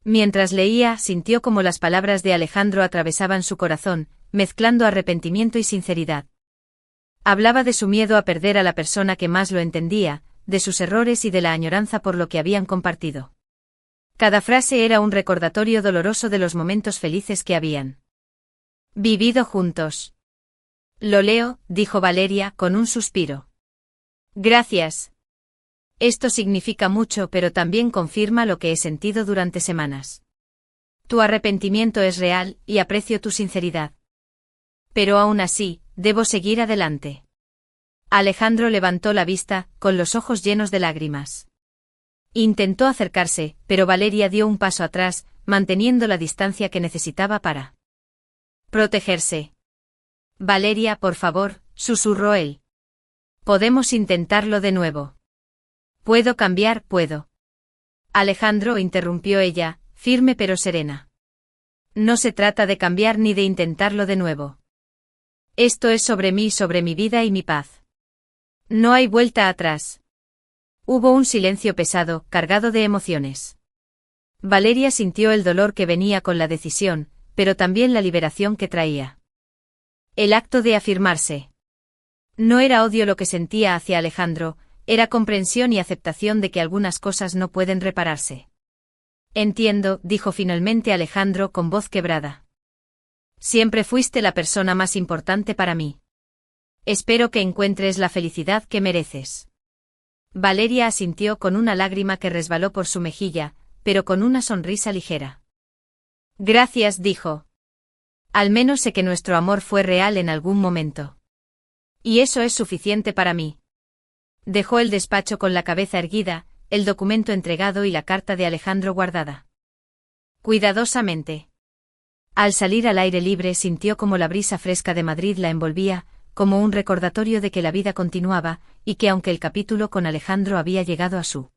Mientras leía, sintió como las palabras de Alejandro atravesaban su corazón, mezclando arrepentimiento y sinceridad. Hablaba de su miedo a perder a la persona que más lo entendía, de sus errores y de la añoranza por lo que habían compartido. Cada frase era un recordatorio doloroso de los momentos felices que habían vivido juntos. Lo leo, dijo Valeria, con un suspiro. Gracias. Esto significa mucho, pero también confirma lo que he sentido durante semanas. Tu arrepentimiento es real, y aprecio tu sinceridad. Pero aún así, debo seguir adelante. Alejandro levantó la vista, con los ojos llenos de lágrimas. Intentó acercarse, pero Valeria dio un paso atrás, manteniendo la distancia que necesitaba para protegerse. Valeria, por favor, susurró él. Podemos intentarlo de nuevo. Puedo cambiar, puedo. Alejandro, interrumpió ella, firme pero serena. No se trata de cambiar ni de intentarlo de nuevo. Esto es sobre mí, sobre mi vida y mi paz. No hay vuelta atrás. Hubo un silencio pesado, cargado de emociones. Valeria sintió el dolor que venía con la decisión, pero también la liberación que traía el acto de afirmarse. No era odio lo que sentía hacia Alejandro, era comprensión y aceptación de que algunas cosas no pueden repararse. Entiendo, dijo finalmente Alejandro con voz quebrada. Siempre fuiste la persona más importante para mí. Espero que encuentres la felicidad que mereces. Valeria asintió con una lágrima que resbaló por su mejilla, pero con una sonrisa ligera. Gracias, dijo. Al menos sé que nuestro amor fue real en algún momento. Y eso es suficiente para mí. Dejó el despacho con la cabeza erguida, el documento entregado y la carta de Alejandro guardada cuidadosamente. Al salir al aire libre sintió como la brisa fresca de Madrid la envolvía, como un recordatorio de que la vida continuaba, y que aunque el capítulo con Alejandro había llegado a su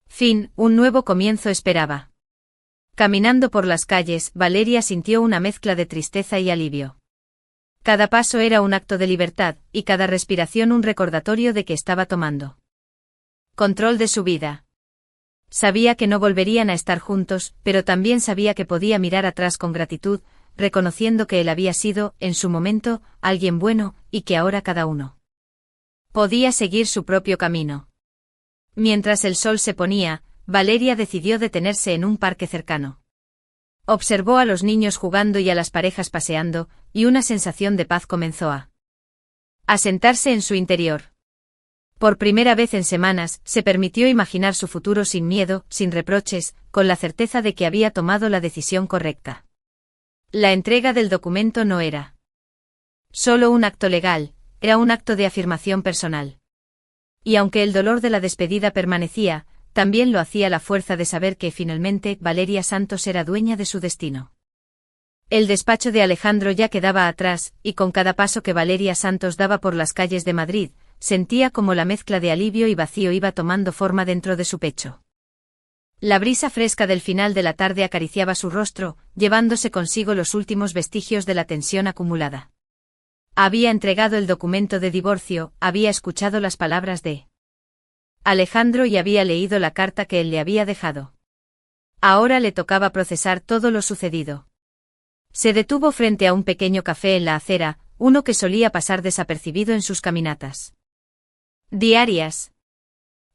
fin, un nuevo comienzo esperaba. Caminando por las calles, Valeria sintió una mezcla de tristeza y alivio. Cada paso era un acto de libertad, y cada respiración un recordatorio de que estaba tomando control de su vida. Sabía que no volverían a estar juntos, pero también sabía que podía mirar atrás con gratitud, reconociendo que él había sido, en su momento, alguien bueno, y que ahora cada uno podía seguir su propio camino. Mientras el sol se ponía, Valeria decidió detenerse en un parque cercano. Observó a los niños jugando y a las parejas paseando, y una sensación de paz comenzó a asentarse en su interior. Por primera vez en semanas, se permitió imaginar su futuro sin miedo, sin reproches, con la certeza de que había tomado la decisión correcta. La entrega del documento no era solo un acto legal, era un acto de afirmación personal. Y aunque el dolor de la despedida permanecía, también lo hacía la fuerza de saber que finalmente Valeria Santos era dueña de su destino. El despacho de Alejandro ya quedaba atrás, y con cada paso que Valeria Santos daba por las calles de Madrid, sentía como la mezcla de alivio y vacío iba tomando forma dentro de su pecho. La brisa fresca del final de la tarde acariciaba su rostro, llevándose consigo los últimos vestigios de la tensión acumulada. Había entregado el documento de divorcio, había escuchado las palabras de Alejandro y había leído la carta que él le había dejado. Ahora le tocaba procesar todo lo sucedido. Se detuvo frente a un pequeño café en la acera, uno que solía pasar desapercibido en sus caminatas diarias.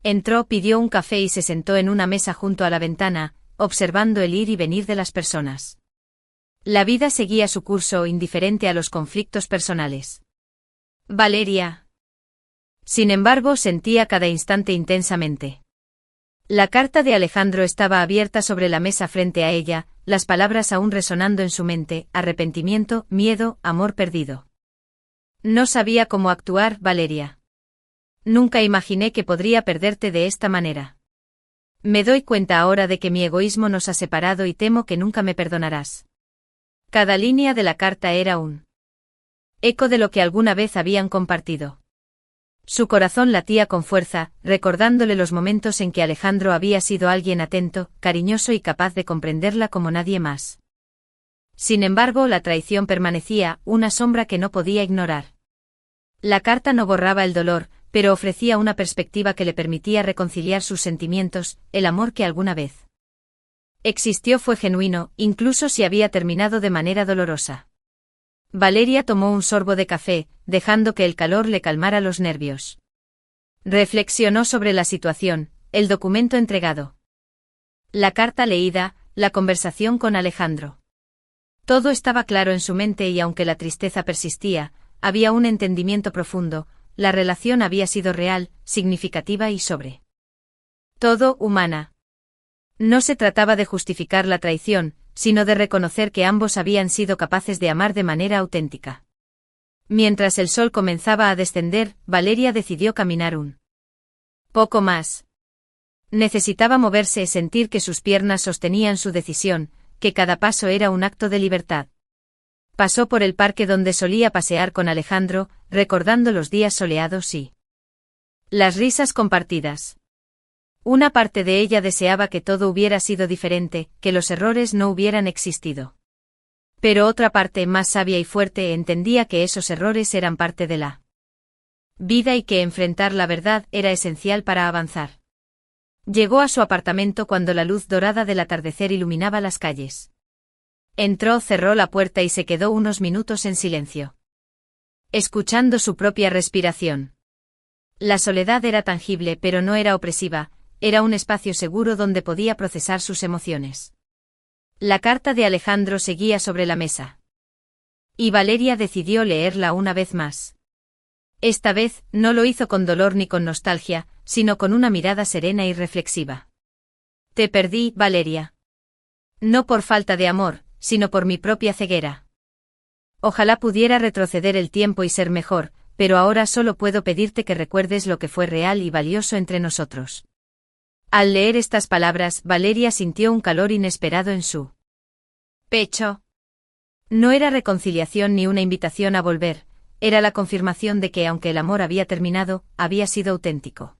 Entró, pidió un café y se sentó en una mesa junto a la ventana, observando el ir y venir de las personas. La vida seguía su curso indiferente a los conflictos personales. Valeria, sin embargo, sentía cada instante intensamente. La carta de Alejandro estaba abierta sobre la mesa frente a ella, las palabras aún resonando en su mente: arrepentimiento, miedo, amor perdido. No sabía cómo actuar, Valeria. Nunca imaginé que podría perderte de esta manera. Me doy cuenta ahora de que mi egoísmo nos ha separado y temo que nunca me perdonarás. Cada línea de la carta era un eco de lo que alguna vez habían compartido. Su corazón latía con fuerza, recordándole los momentos en que Alejandro había sido alguien atento, cariñoso y capaz de comprenderla como nadie más. Sin embargo, la traición permanecía, una sombra que no podía ignorar. La carta no borraba el dolor, pero ofrecía una perspectiva que le permitía reconciliar sus sentimientos. El amor que alguna vez existió fue genuino, incluso si había terminado de manera dolorosa. Valeria tomó un sorbo de café, dejando que el calor le calmara los nervios. Reflexionó sobre la situación, el documento entregado, la carta leída, la conversación con Alejandro. Todo estaba claro en su mente y aunque la tristeza persistía, había un entendimiento profundo. La relación había sido real, significativa y sobre todo humana. No se trataba de justificar la traición, sino de reconocer que ambos habían sido capaces de amar de manera auténtica. Mientras el sol comenzaba a descender, Valeria decidió caminar un poco más. Necesitaba moverse, sentir que sus piernas sostenían su decisión, que cada paso era un acto de libertad. Pasó por el parque donde solía pasear con Alejandro, recordando los días soleados y las risas compartidas. Una parte de ella deseaba que todo hubiera sido diferente, que los errores no hubieran existido. Pero otra parte, más sabia y fuerte, entendía que esos errores eran parte de la vida y que enfrentar la verdad era esencial para avanzar. Llegó a su apartamento cuando la luz dorada del atardecer iluminaba las calles. Entró, cerró la puerta y se quedó unos minutos en silencio, escuchando su propia respiración. La soledad era tangible pero no era opresiva, era un espacio seguro donde podía procesar sus emociones. La carta de Alejandro seguía sobre la mesa. Y Valeria decidió leerla una vez más. Esta vez, no lo hizo con dolor ni con nostalgia, sino con una mirada serena y reflexiva. Te perdí, Valeria. No por falta de amor, sino por mi propia ceguera. Ojalá pudiera retroceder el tiempo y ser mejor, pero ahora solo puedo pedirte que recuerdes lo que fue real y valioso entre nosotros. Al leer estas palabras, Valeria sintió un calor inesperado en su pecho. No era reconciliación ni una invitación a volver, era la confirmación de que aunque el amor había terminado, había sido auténtico.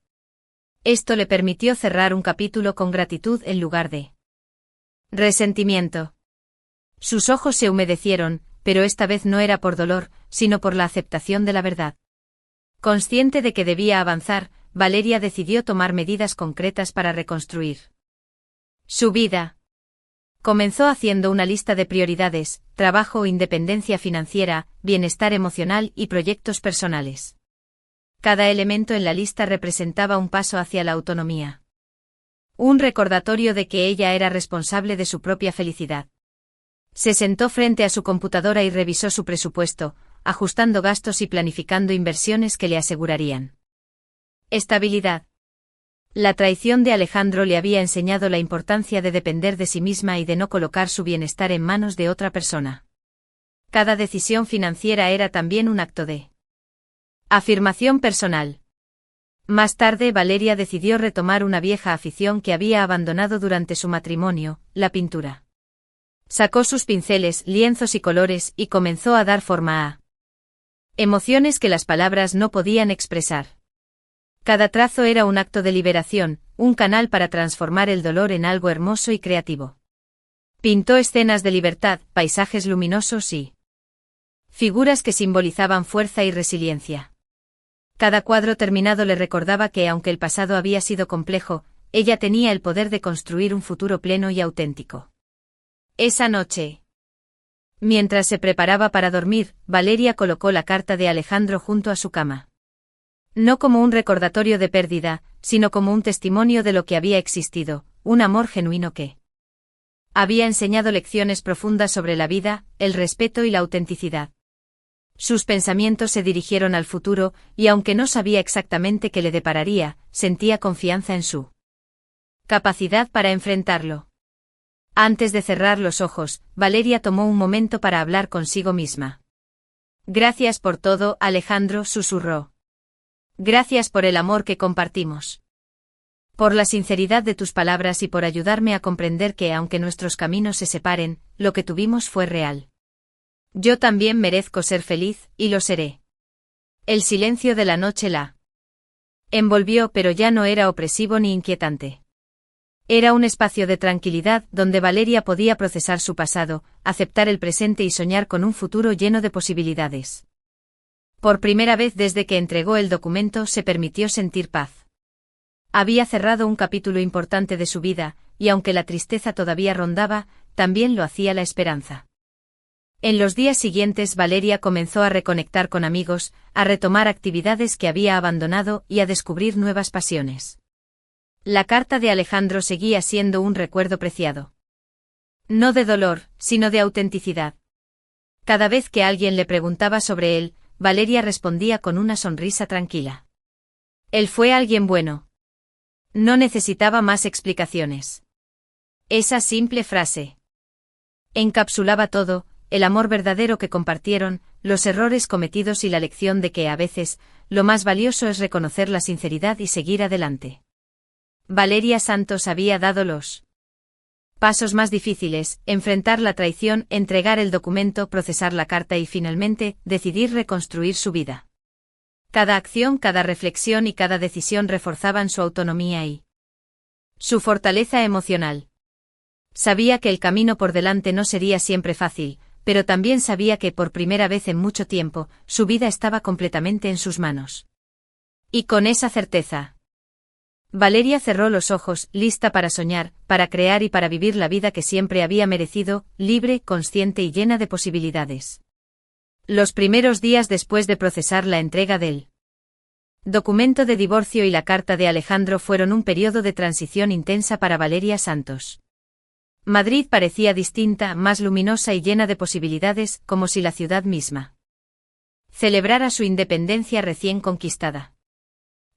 Esto le permitió cerrar un capítulo con gratitud en lugar de resentimiento. Sus ojos se humedecieron, pero esta vez no era por dolor, sino por la aceptación de la verdad. Consciente de que debía avanzar, Valeria decidió tomar medidas concretas para reconstruir su vida. Comenzó haciendo una lista de prioridades: trabajo, independencia financiera, bienestar emocional y proyectos personales. Cada elemento en la lista representaba un paso hacia la autonomía. Un recordatorio de que ella era responsable de su propia felicidad. Se sentó frente a su computadora y revisó su presupuesto, ajustando gastos y planificando inversiones que le asegurarían estabilidad. La traición de Alejandro le había enseñado la importancia de depender de sí misma y de no colocar su bienestar en manos de otra persona. Cada decisión financiera era también un acto de afirmación personal. Más tarde, Valeria decidió retomar una vieja afición que había abandonado durante su matrimonio: la pintura. Sacó sus pinceles, lienzos y colores y comenzó a dar forma a emociones que las palabras no podían expresar. Cada trazo era un acto de liberación, un canal para transformar el dolor en algo hermoso y creativo. Pintó escenas de libertad, paisajes luminosos y figuras que simbolizaban fuerza y resiliencia. Cada cuadro terminado le recordaba que, aunque el pasado había sido complejo, ella tenía el poder de construir un futuro pleno y auténtico. Esa noche, mientras se preparaba para dormir, Valeria colocó la carta de Alejandro junto a su cama. No como un recordatorio de pérdida, sino como un testimonio de lo que había existido, un amor genuino que había enseñado lecciones profundas sobre la vida, el respeto y la autenticidad. Sus pensamientos se dirigieron al futuro, y aunque no sabía exactamente qué le depararía, sentía confianza en su capacidad para enfrentarlo. Antes de cerrar los ojos, Valeria tomó un momento para hablar consigo misma. Gracias por todo, Alejandro, susurró. Gracias por el amor que compartimos. Por la sinceridad de tus palabras y por ayudarme a comprender que, aunque nuestros caminos se separen, lo que tuvimos fue real. Yo también merezco ser feliz, y lo seré. El silencio de la noche la envolvió, pero ya no era opresivo ni inquietante. Era un espacio de tranquilidad donde Valeria podía procesar su pasado, aceptar el presente y soñar con un futuro lleno de posibilidades. Por primera vez desde que entregó el documento se permitió sentir paz. Había cerrado un capítulo importante de su vida, y aunque la tristeza todavía rondaba, también lo hacía la esperanza. En los días siguientes Valeria comenzó a reconectar con amigos, a retomar actividades que había abandonado y a descubrir nuevas pasiones. La carta de Alejandro seguía siendo un recuerdo preciado. No de dolor, sino de autenticidad. Cada vez que alguien le preguntaba sobre él, Valeria respondía con una sonrisa tranquila. Él fue alguien bueno. No necesitaba más explicaciones. Esa simple frase encapsulaba todo: el amor verdadero que compartieron, los errores cometidos y la lección de que, a veces, lo más valioso es reconocer la sinceridad y seguir adelante. Valeria Santos había dado los pasos más difíciles: enfrentar la traición, entregar el documento, procesar la carta y finalmente, decidir reconstruir su vida. Cada acción, cada reflexión y cada decisión reforzaban su autonomía y su fortaleza emocional. Sabía que el camino por delante no sería siempre fácil, pero también sabía que, por primera vez en mucho tiempo, su vida estaba completamente en sus manos. Y con esa certeza, Valeria cerró los ojos, lista para soñar, para crear y para vivir la vida que siempre había merecido, libre, consciente y llena de posibilidades. Los primeros días después de procesar la entrega del documento de divorcio y la carta de Alejandro fueron un periodo de transición intensa para Valeria Santos. Madrid parecía distinta, más luminosa y llena de posibilidades, como si la ciudad misma celebrara su independencia recién conquistada.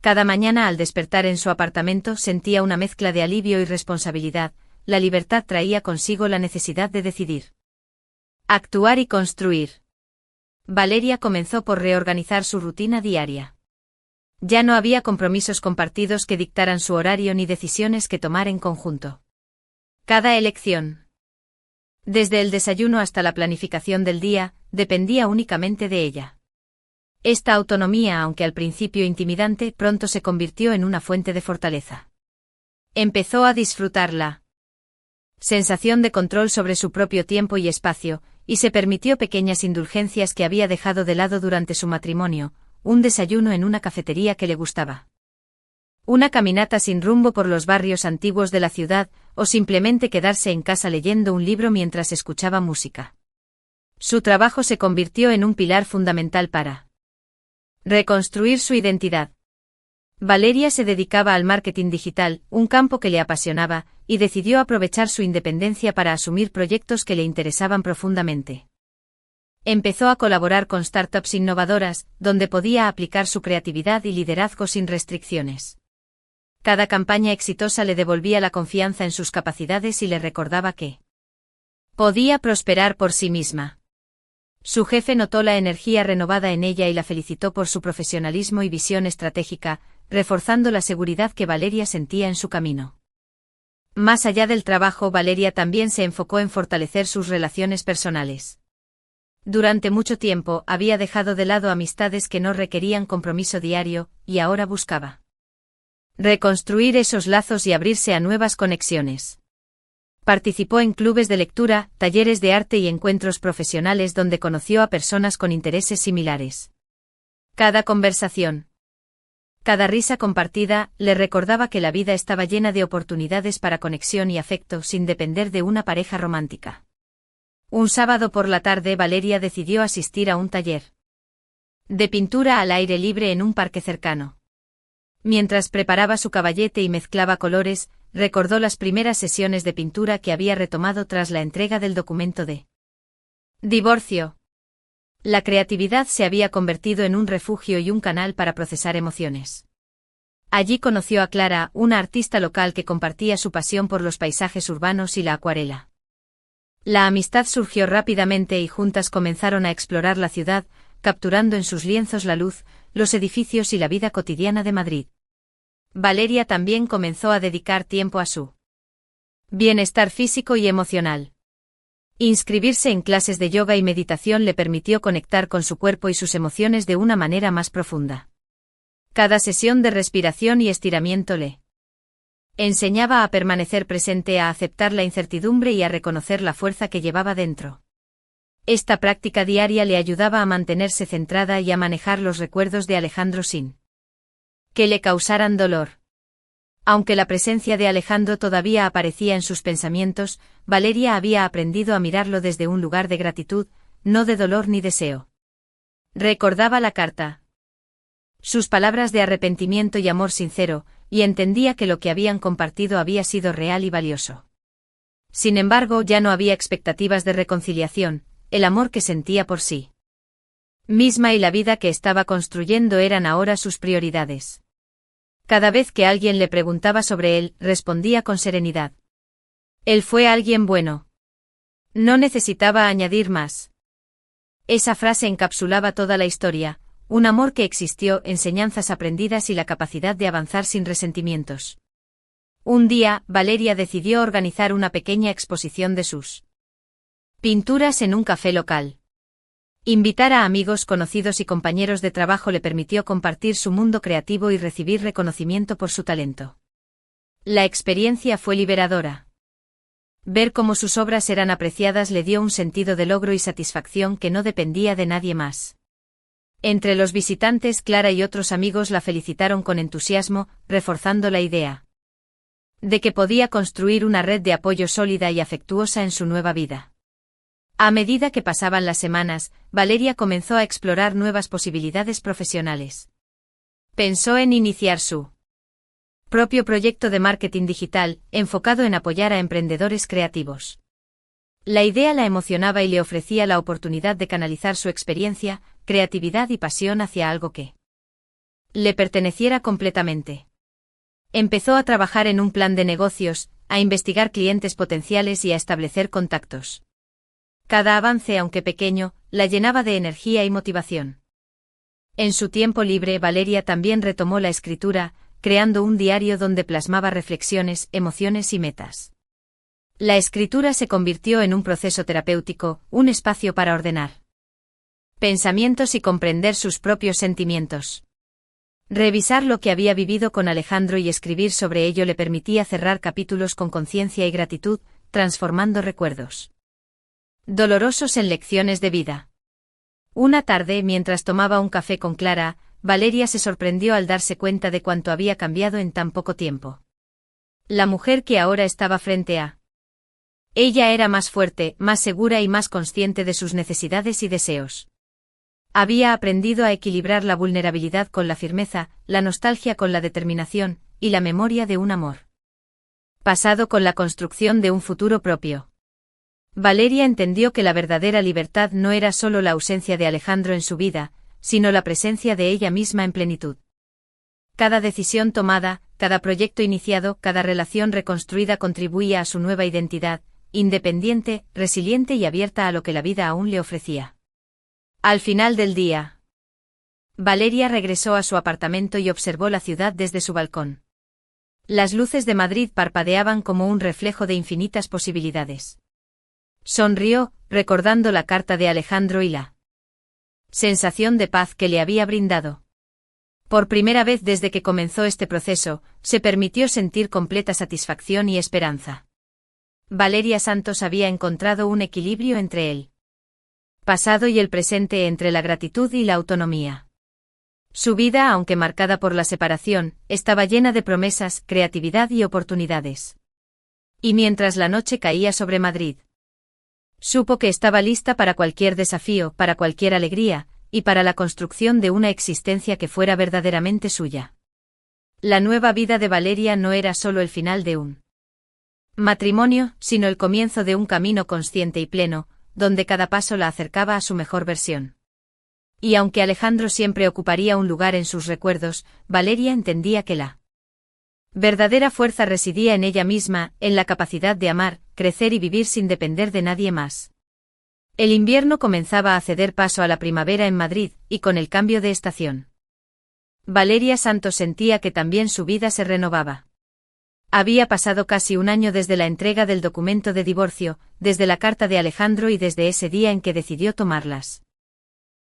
Cada mañana al despertar en su apartamento sentía una mezcla de alivio y responsabilidad. La libertad traía consigo la necesidad de decidir, actuar y construir. Valeria comenzó por reorganizar su rutina diaria. Ya no había compromisos compartidos que dictaran su horario ni decisiones que tomar en conjunto. Cada elección, desde el desayuno hasta la planificación del día, dependía únicamente de ella. Esta autonomía, aunque al principio intimidante, pronto se convirtió en una fuente de fortaleza. Empezó a disfrutar la sensación de control sobre su propio tiempo y espacio, y se permitió pequeñas indulgencias que había dejado de lado durante su matrimonio, un desayuno en una cafetería que le gustaba, una caminata sin rumbo por los barrios antiguos de la ciudad, o simplemente quedarse en casa leyendo un libro mientras escuchaba música. Su trabajo se convirtió en un pilar fundamental para reconstruir su identidad. Valeria se dedicaba al marketing digital, un campo que le apasionaba, y decidió aprovechar su independencia para asumir proyectos que le interesaban profundamente. Empezó a colaborar con startups innovadoras, donde podía aplicar su creatividad y liderazgo sin restricciones. Cada campaña exitosa le devolvía la confianza en sus capacidades y le recordaba que podía prosperar por sí misma. Su jefe notó la energía renovada en ella y la felicitó por su profesionalismo y visión estratégica, reforzando la seguridad que Valeria sentía en su camino. Más allá del trabajo, Valeria también se enfocó en fortalecer sus relaciones personales. Durante mucho tiempo había dejado de lado amistades que no requerían compromiso diario, y ahora buscaba reconstruir esos lazos y abrirse a nuevas conexiones. Participó en clubes de lectura, talleres de arte y encuentros profesionales donde conoció a personas con intereses similares. Cada conversación, cada risa compartida, le recordaba que la vida estaba llena de oportunidades para conexión y afecto sin depender de una pareja romántica. Un sábado por la tarde, Valeria decidió asistir a un taller de pintura al aire libre en un parque cercano. Mientras preparaba su caballete y mezclaba colores, recordó las primeras sesiones de pintura que había retomado tras la entrega del documento de divorcio. La creatividad se había convertido en un refugio y un canal para procesar emociones. Allí conoció a Clara, una artista local que compartía su pasión por los paisajes urbanos y la acuarela. La amistad surgió rápidamente y juntas comenzaron a explorar la ciudad, capturando en sus lienzos la luz, los edificios y la vida cotidiana de Madrid. Valeria también comenzó a dedicar tiempo a su bienestar físico y emocional. Inscribirse en clases de yoga y meditación le permitió conectar con su cuerpo y sus emociones de una manera más profunda. Cada sesión de respiración y estiramiento le enseñaba a permanecer presente, a aceptar la incertidumbre y a reconocer la fuerza que llevaba dentro. Esta práctica diaria le ayudaba a mantenerse centrada y a manejar los recuerdos de Alejandro sin que le causaran dolor. Aunque la presencia de Alejandro todavía aparecía en sus pensamientos, Valeria había aprendido a mirarlo desde un lugar de gratitud, no de dolor ni deseo. Recordaba la carta, sus palabras de arrepentimiento y amor sincero, y entendía que lo que habían compartido había sido real y valioso. Sin embargo, ya no había expectativas de reconciliación, el amor que sentía por sí misma y la vida que estaba construyendo eran ahora sus prioridades. Cada vez que alguien le preguntaba sobre él, respondía con serenidad. Él fue alguien bueno. No necesitaba añadir más. Esa frase encapsulaba toda la historia, un amor que existió, enseñanzas aprendidas y la capacidad de avanzar sin resentimientos. Un día, Valeria decidió organizar una pequeña exposición de sus pinturas en un café local. Invitar a amigos, conocidos y compañeros de trabajo le permitió compartir su mundo creativo y recibir reconocimiento por su talento. La experiencia fue liberadora. Ver cómo sus obras eran apreciadas le dio un sentido de logro y satisfacción que no dependía de nadie más. Entre los visitantes, Clara y otros amigos la felicitaron con entusiasmo, reforzando la idea de que podía construir una red de apoyo sólida y afectuosa en su nueva vida. A medida que pasaban las semanas, Valeria comenzó a explorar nuevas posibilidades profesionales. Pensó en iniciar su propio proyecto de marketing digital, enfocado en apoyar a emprendedores creativos. La idea la emocionaba y le ofrecía la oportunidad de canalizar su experiencia, creatividad y pasión hacia algo que le perteneciera completamente. Empezó a trabajar en un plan de negocios, a investigar clientes potenciales y a establecer contactos. Cada avance, aunque pequeño, la llenaba de energía y motivación. En su tiempo libre, Valeria también retomó la escritura, creando un diario donde plasmaba reflexiones, emociones y metas. La escritura se convirtió en un proceso terapéutico, un espacio para ordenar pensamientos y comprender sus propios sentimientos. Revisar lo que había vivido con Alejandro y escribir sobre ello le permitía cerrar capítulos con conciencia y gratitud, transformando recuerdos dolorosos en lecciones de vida. Una tarde, mientras tomaba un café con Clara, Valeria se sorprendió al darse cuenta de cuánto había cambiado en tan poco tiempo. La mujer que ahora estaba frente a ella era más fuerte, más segura y más consciente de sus necesidades y deseos. Había aprendido a equilibrar la vulnerabilidad con la firmeza, la nostalgia con la determinación, y la memoria de un amor pasado con la construcción de un futuro propio. Valeria entendió que la verdadera libertad no era solo la ausencia de Alejandro en su vida, sino la presencia de ella misma en plenitud. Cada decisión tomada, cada proyecto iniciado, cada relación reconstruida contribuía a su nueva identidad, independiente, resiliente y abierta a lo que la vida aún le ofrecía. Al final del día, Valeria regresó a su apartamento y observó la ciudad desde su balcón. Las luces de Madrid parpadeaban como un reflejo de infinitas posibilidades. Sonrió, recordando la carta de Alejandro y la sensación de paz que le había brindado. Por primera vez desde que comenzó este proceso, se permitió sentir completa satisfacción y esperanza. Valeria Santos había encontrado un equilibrio entre el pasado y el presente, entre la gratitud y la autonomía. Su vida, aunque marcada por la separación, estaba llena de promesas, creatividad y oportunidades. Y mientras la noche caía sobre Madrid, supo que estaba lista para cualquier desafío, para cualquier alegría, y para la construcción de una existencia que fuera verdaderamente suya. La nueva vida de Valeria no era solo el final de un matrimonio, sino el comienzo de un camino consciente y pleno, donde cada paso la acercaba a su mejor versión. Y aunque Alejandro siempre ocuparía un lugar en sus recuerdos, Valeria entendía que la verdadera fuerza residía en ella misma, en la capacidad de amar, crecer y vivir sin depender de nadie más. El invierno comenzaba a ceder paso a la primavera en Madrid, y con el cambio de estación, Valeria Santos sentía que también su vida se renovaba. Había pasado casi un año desde la entrega del documento de divorcio, desde la carta de Alejandro y desde ese día en que decidió tomar las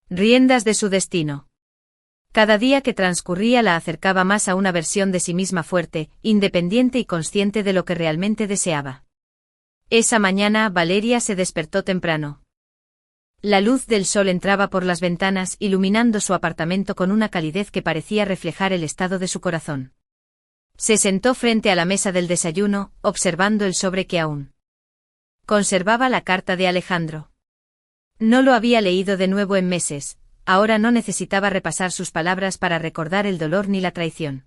riendas de su destino. Cada día que transcurría la acercaba más a una versión de sí misma fuerte, independiente y consciente de lo que realmente deseaba. Esa mañana Valeria se despertó temprano. La luz del sol entraba por las ventanas, iluminando su apartamento con una calidez que parecía reflejar el estado de su corazón. Se sentó frente a la mesa del desayuno, observando el sobre que aún conservaba la carta de Alejandro. No lo había leído de nuevo en meses, ahora no necesitaba repasar sus palabras para recordar el dolor ni la traición.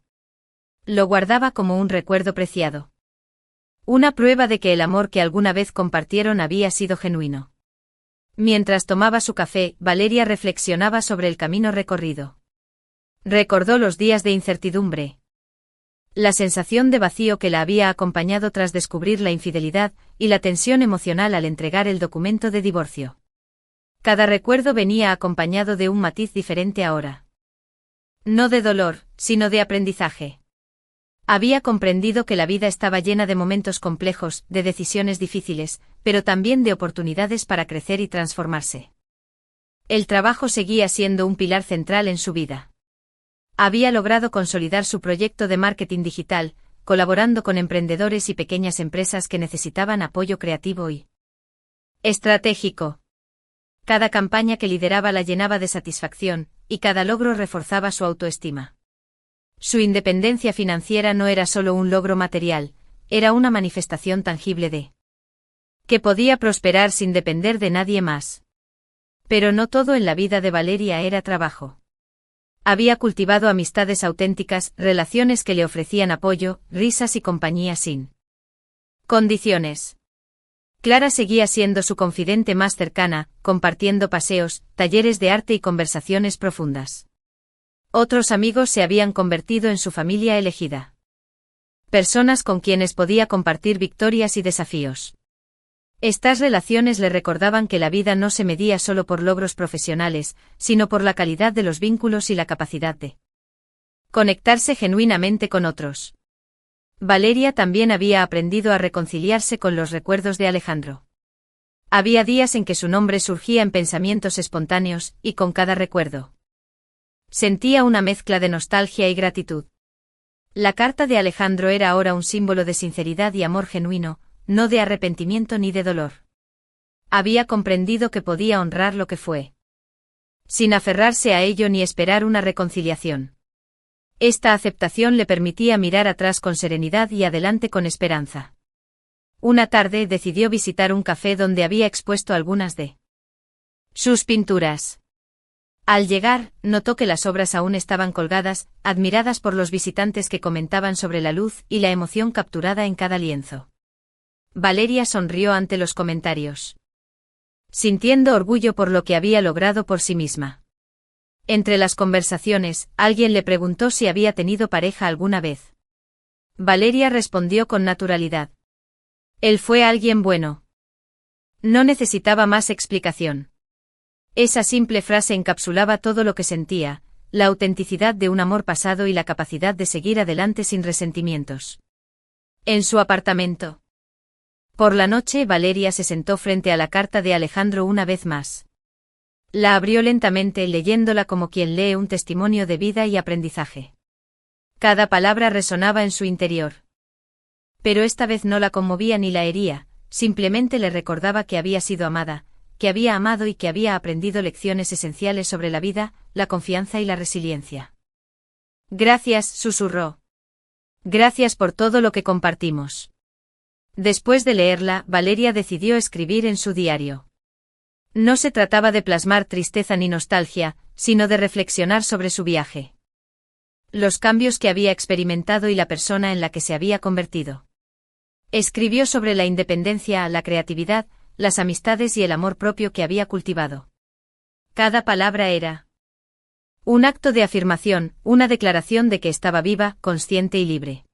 Lo guardaba como un recuerdo preciado. Una prueba de que el amor que alguna vez compartieron había sido genuino. Mientras tomaba su café, Valeria reflexionaba sobre el camino recorrido. Recordó los días de incertidumbre, la sensación de vacío que la había acompañado tras descubrir la infidelidad, y la tensión emocional al entregar el documento de divorcio. Cada recuerdo venía acompañado de un matiz diferente ahora. No de dolor, sino de aprendizaje. Había comprendido que la vida estaba llena de momentos complejos, de decisiones difíciles, pero también de oportunidades para crecer y transformarse. El trabajo seguía siendo un pilar central en su vida. Había logrado consolidar su proyecto de marketing digital, colaborando con emprendedores y pequeñas empresas que necesitaban apoyo creativo y estratégico. Cada campaña que lideraba la llenaba de satisfacción, y cada logro reforzaba su autoestima. Su independencia financiera no era solo un logro material, era una manifestación tangible de que podía prosperar sin depender de nadie más. Pero no todo en la vida de Valeria era trabajo. Había cultivado amistades auténticas, relaciones que le ofrecían apoyo, risas y compañía sin condiciones. Clara seguía siendo su confidente más cercana, compartiendo paseos, talleres de arte y conversaciones profundas. Otros amigos se habían convertido en su familia elegida. Personas con quienes podía compartir victorias y desafíos. Estas relaciones le recordaban que la vida no se medía solo por logros profesionales, sino por la calidad de los vínculos y la capacidad de conectarse genuinamente con otros. Valeria también había aprendido a reconciliarse con los recuerdos de Alejandro. Había días en que su nombre surgía en pensamientos espontáneos, y con cada recuerdo sentía una mezcla de nostalgia y gratitud. La carta de Alejandro era ahora un símbolo de sinceridad y amor genuino, no de arrepentimiento ni de dolor. Había comprendido que podía honrar lo que fue, sin aferrarse a ello ni esperar una reconciliación. Esta aceptación le permitía mirar atrás con serenidad y adelante con esperanza. Una tarde decidió visitar un café donde había expuesto algunas de sus pinturas. Al llegar, notó que las obras aún estaban colgadas, admiradas por los visitantes que comentaban sobre la luz y la emoción capturada en cada lienzo. Valeria sonrió ante los comentarios, sintiendo orgullo por lo que había logrado por sí misma. Entre las conversaciones, alguien le preguntó si había tenido pareja alguna vez. Valeria respondió con naturalidad. Él fue alguien bueno. No necesitaba más explicación. Esa simple frase encapsulaba todo lo que sentía, la autenticidad de un amor pasado y la capacidad de seguir adelante sin resentimientos. En su apartamento. Por la noche, Valeria se sentó frente a la carta de Alejandro una vez más. La abrió lentamente, leyéndola como quien lee un testimonio de vida y aprendizaje. Cada palabra resonaba en su interior. Pero esta vez no la conmovía ni la hería, simplemente le recordaba que había sido amada, que había amado y que había aprendido lecciones esenciales sobre la vida, la confianza y la resiliencia. Gracias, susurró. Gracias por todo lo que compartimos. Después de leerla, Valeria decidió escribir en su diario. No se trataba de plasmar tristeza ni nostalgia, sino de reflexionar sobre su viaje, los cambios que había experimentado y la persona en la que se había convertido. Escribió sobre la independencia, la creatividad, las amistades y el amor propio que había cultivado. Cada palabra era un acto de afirmación, una declaración de que estaba viva, consciente y libre.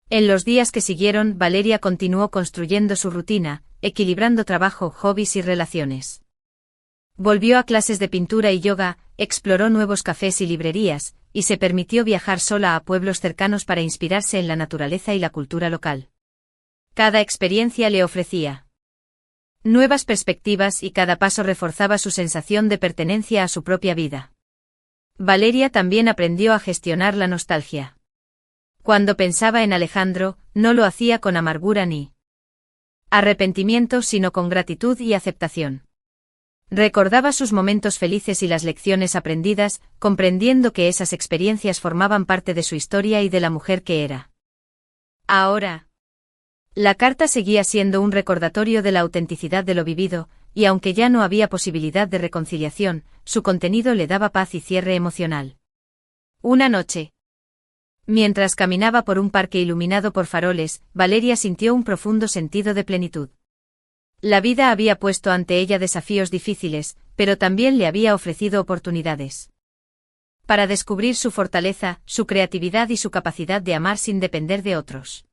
En los días que siguieron, Valeria continuó construyendo su rutina, equilibrando trabajo, hobbies y relaciones. Volvió a clases de pintura y yoga, exploró nuevos cafés y librerías, y se permitió viajar sola a pueblos cercanos para inspirarse en la naturaleza y la cultura local. Cada experiencia le ofrecía nuevas perspectivas y cada paso reforzaba su sensación de pertenencia a su propia vida. Valeria también aprendió a gestionar la nostalgia. Cuando pensaba en Alejandro, no lo hacía con amargura ni arrepentimiento, sino con gratitud y aceptación. Recordaba sus momentos felices y las lecciones aprendidas, comprendiendo que esas experiencias formaban parte de su historia y de la mujer que era. Ahora, la carta seguía siendo un recordatorio de la autenticidad de lo vivido, y aunque ya no había posibilidad de reconciliación, su contenido le daba paz y cierre emocional. Una noche, mientras caminaba por un parque iluminado por faroles, Valeria sintió un profundo sentido de plenitud. La vida había puesto ante ella desafíos difíciles, pero también le había ofrecido oportunidades para descubrir su fortaleza, su creatividad y su capacidad de amar sin depender de otros.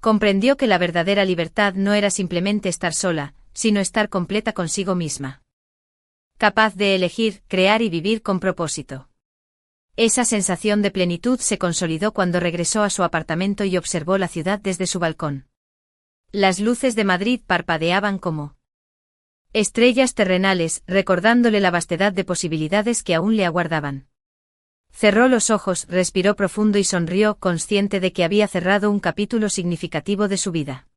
Comprendió que la verdadera libertad no era simplemente estar sola, sino estar completa consigo misma. Capaz de elegir, crear y vivir con propósito. Esa sensación de plenitud se consolidó cuando regresó a su apartamento y observó la ciudad desde su balcón. Las luces de Madrid parpadeaban como estrellas terrenales, recordándole la vastedad de posibilidades que aún le aguardaban. Cerró los ojos, respiró profundo y sonrió, consciente de que había cerrado un capítulo significativo de su vida.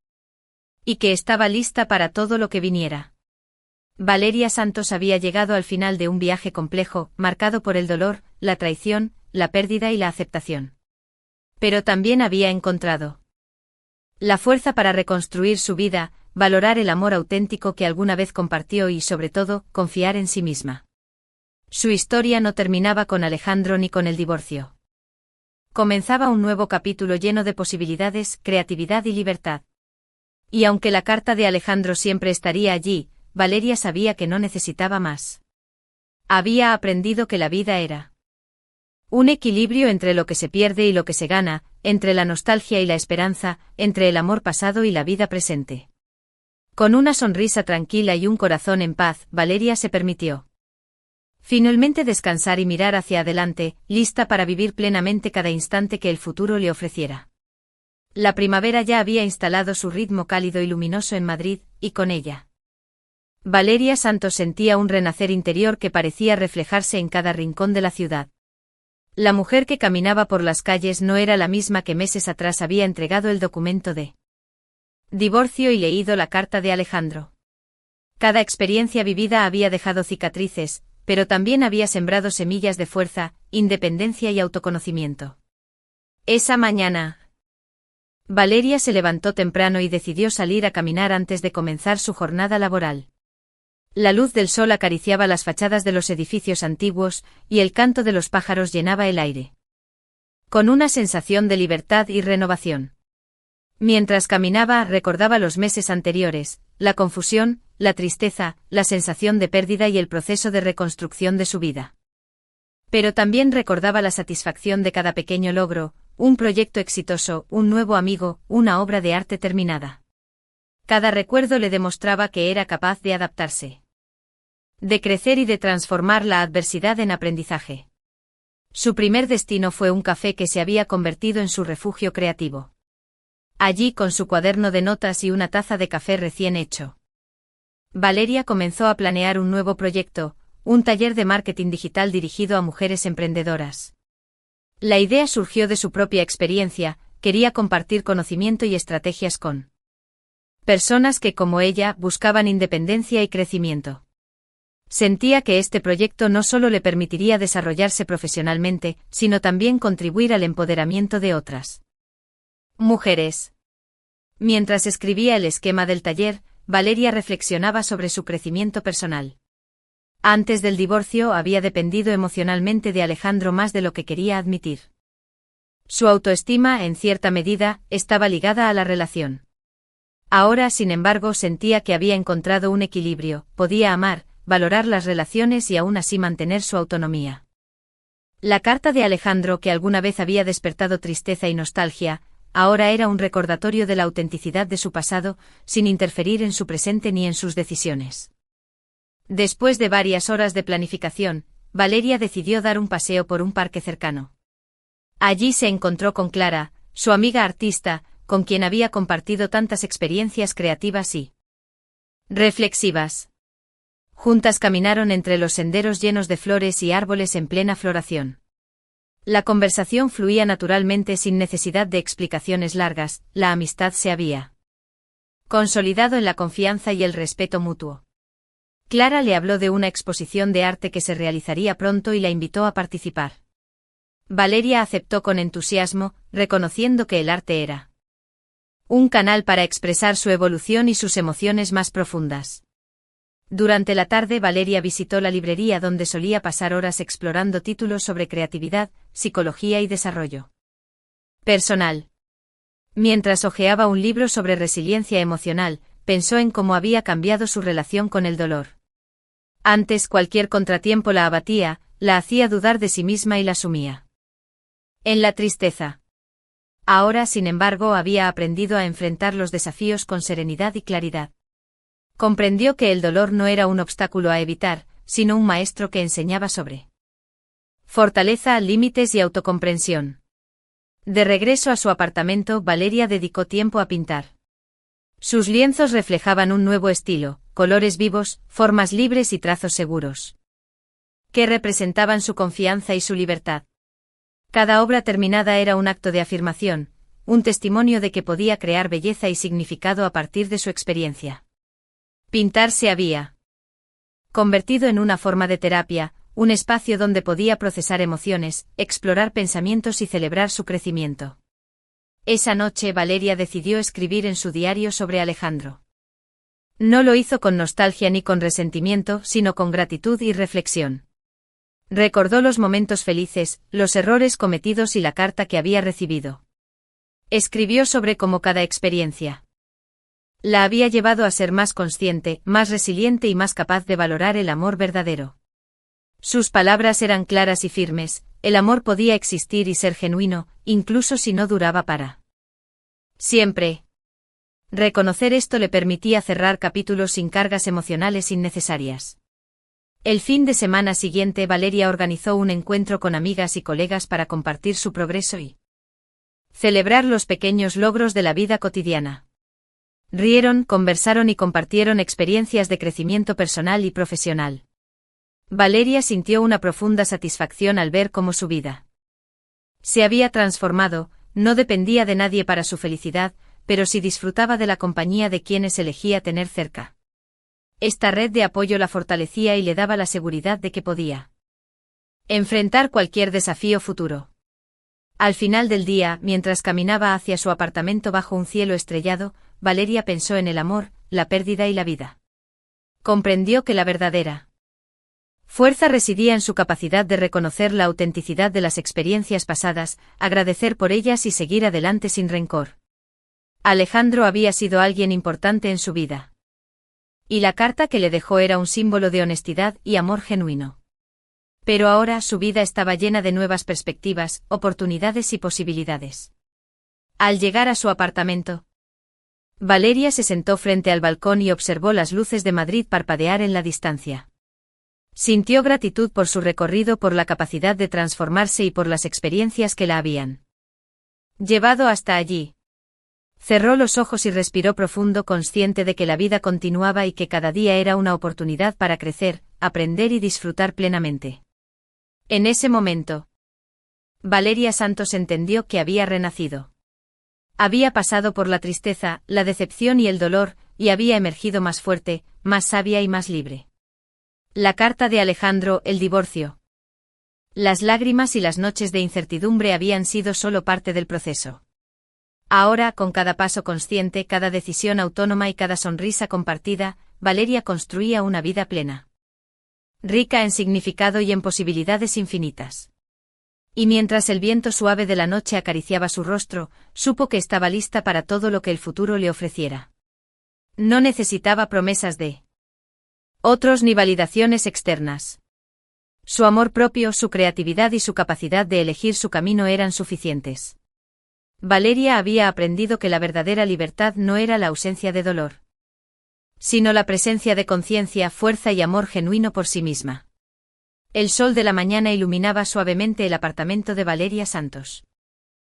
Y que estaba lista para todo lo que viniera. Valeria Santos había llegado al final de un viaje complejo, marcado por el dolor, la traición, la pérdida y la aceptación. Pero también había encontrado la fuerza para reconstruir su vida, valorar el amor auténtico que alguna vez compartió y, sobre todo, confiar en sí misma. Su historia no terminaba con Alejandro ni con el divorcio. Comenzaba un nuevo capítulo lleno de posibilidades, creatividad y libertad. Y aunque la carta de Alejandro siempre estaría allí, Valeria sabía que no necesitaba más. Había aprendido que la vida era un equilibrio entre lo que se pierde y lo que se gana, entre la nostalgia y la esperanza, entre el amor pasado y la vida presente. Con una sonrisa tranquila y un corazón en paz, Valeria se permitió finalmente descansar y mirar hacia adelante, lista para vivir plenamente cada instante que el futuro le ofreciera. La primavera ya había instalado su ritmo cálido y luminoso en Madrid, y con ella Valeria Santos sentía un renacer interior que parecía reflejarse en cada rincón de la ciudad. La mujer que caminaba por las calles no era la misma que meses atrás había entregado el documento de divorcio y leído la carta de Alejandro. Cada experiencia vivida había dejado cicatrices, pero también había sembrado semillas de fuerza, independencia y autoconocimiento. Esa mañana, Valeria se levantó temprano y decidió salir a caminar antes de comenzar su jornada laboral. La luz del sol acariciaba las fachadas de los edificios antiguos, y el canto de los pájaros llenaba el aire, con una sensación de libertad y renovación. Mientras caminaba, recordaba los meses anteriores, la confusión, la tristeza, la sensación de pérdida y el proceso de reconstrucción de su vida. Pero también recordaba la satisfacción de cada pequeño logro, un proyecto exitoso, un nuevo amigo, una obra de arte terminada. Cada recuerdo le demostraba que era capaz de adaptarse, de crecer y de transformar la adversidad en aprendizaje. Su primer destino fue un café que se había convertido en su refugio creativo. Allí, con su cuaderno de notas y una taza de café recién hecho, Valeria comenzó a planear un nuevo proyecto, un taller de marketing digital dirigido a mujeres emprendedoras. La idea surgió de su propia experiencia, quería compartir conocimiento y estrategias con personas que, como ella, buscaban independencia y crecimiento. Sentía que este proyecto no solo le permitiría desarrollarse profesionalmente, sino también contribuir al empoderamiento de otras mujeres. Mientras escribía el esquema del taller, Valeria reflexionaba sobre su crecimiento personal. Antes del divorcio había dependido emocionalmente de Alejandro más de lo que quería admitir. Su autoestima, en cierta medida, estaba ligada a la relación. Ahora, sin embargo, sentía que había encontrado un equilibrio, podía amar, valorar las relaciones y aún así mantener su autonomía. La carta de Alejandro, que alguna vez había despertado tristeza y nostalgia, ahora era un recordatorio de la autenticidad de su pasado, sin interferir en su presente ni en sus decisiones. Después de varias horas de planificación, Valeria decidió dar un paseo por un parque cercano. Allí se encontró con Clara, su amiga artista, con quien había compartido tantas experiencias creativas y reflexivas. Juntas caminaron entre los senderos llenos de flores y árboles en plena floración. La conversación fluía naturalmente sin necesidad de explicaciones largas, la amistad se había consolidado en la confianza y el respeto mutuo. Clara le habló de una exposición de arte que se realizaría pronto y la invitó a participar. Valeria aceptó con entusiasmo, reconociendo que el arte era un canal para expresar su evolución y sus emociones más profundas. Durante la tarde, Valeria visitó la librería donde solía pasar horas explorando títulos sobre creatividad, psicología y desarrollo personal. Mientras hojeaba un libro sobre resiliencia emocional, pensó en cómo había cambiado su relación con el dolor. Antes, cualquier contratiempo la abatía, la hacía dudar de sí misma y la sumía en la tristeza. Ahora, sin embargo, había aprendido a enfrentar los desafíos con serenidad y claridad. Comprendió que el dolor no era un obstáculo a evitar, sino un maestro que enseñaba sobre fortaleza, límites y autocomprensión. De regreso a su apartamento, Valeria dedicó tiempo a pintar. Sus lienzos reflejaban un nuevo estilo, colores vivos, formas libres y trazos seguros, que representaban su confianza y su libertad. Cada obra terminada era un acto de afirmación, un testimonio de que podía crear belleza y significado a partir de su experiencia. Pintar se había convertido en una forma de terapia, un espacio donde podía procesar emociones, explorar pensamientos y celebrar su crecimiento. Esa noche Valeria decidió escribir en su diario sobre Alejandro. No lo hizo con nostalgia ni con resentimiento, sino con gratitud y reflexión. Recordó los momentos felices, los errores cometidos y la carta que había recibido. Escribió sobre cómo cada experiencia la había llevado a ser más consciente, más resiliente y más capaz de valorar el amor verdadero. Sus palabras eran claras y firmes, el amor podía existir y ser genuino, incluso si no duraba para siempre. Reconocer esto le permitía cerrar capítulos sin cargas emocionales innecesarias. El fin de semana siguiente, Valeria organizó un encuentro con amigas y colegas para compartir su progreso y celebrar los pequeños logros de la vida cotidiana. Rieron, conversaron y compartieron experiencias de crecimiento personal y profesional. Valeria sintió una profunda satisfacción al ver cómo su vida se había transformado. No dependía de nadie para su felicidad, pero sí disfrutaba de la compañía de quienes elegía tener cerca. Esta red de apoyo la fortalecía y le daba la seguridad de que podía enfrentar cualquier desafío futuro. Al final del día, mientras caminaba hacia su apartamento bajo un cielo estrellado, Valeria pensó en el amor, la pérdida y la vida. Comprendió que la verdadera fuerza residía en su capacidad de reconocer la autenticidad de las experiencias pasadas, agradecer por ellas y seguir adelante sin rencor. Alejandro había sido alguien importante en su vida. Y la carta que le dejó era un símbolo de honestidad y amor genuino. Pero ahora su vida estaba llena de nuevas perspectivas, oportunidades y posibilidades. Al llegar a su apartamento, Valeria se sentó frente al balcón y observó las luces de Madrid parpadear en la distancia. Sintió gratitud por su recorrido, por la capacidad de transformarse y por las experiencias que la habían llevado hasta allí. Cerró los ojos y respiró profundo, consciente de que la vida continuaba y que cada día era una oportunidad para crecer, aprender y disfrutar plenamente. En ese momento, Valeria Santos entendió que había renacido. Había pasado por la tristeza, la decepción y el dolor, y había emergido más fuerte, más sabia y más libre. La carta de Alejandro, el divorcio. Las lágrimas y las noches de incertidumbre habían sido solo parte del proceso. Ahora, con cada paso consciente, cada decisión autónoma y cada sonrisa compartida, Valeria construía una vida plena, rica en significado y en posibilidades infinitas. Y mientras el viento suave de la noche acariciaba su rostro, supo que estaba lista para todo lo que el futuro le ofreciera. No necesitaba promesas de otros ni validaciones externas. Su amor propio, su creatividad y su capacidad de elegir su camino eran suficientes. Valeria había aprendido que la verdadera libertad no era la ausencia de dolor, sino la presencia de conciencia, fuerza y amor genuino por sí misma. El sol de la mañana iluminaba suavemente el apartamento de Valeria Santos.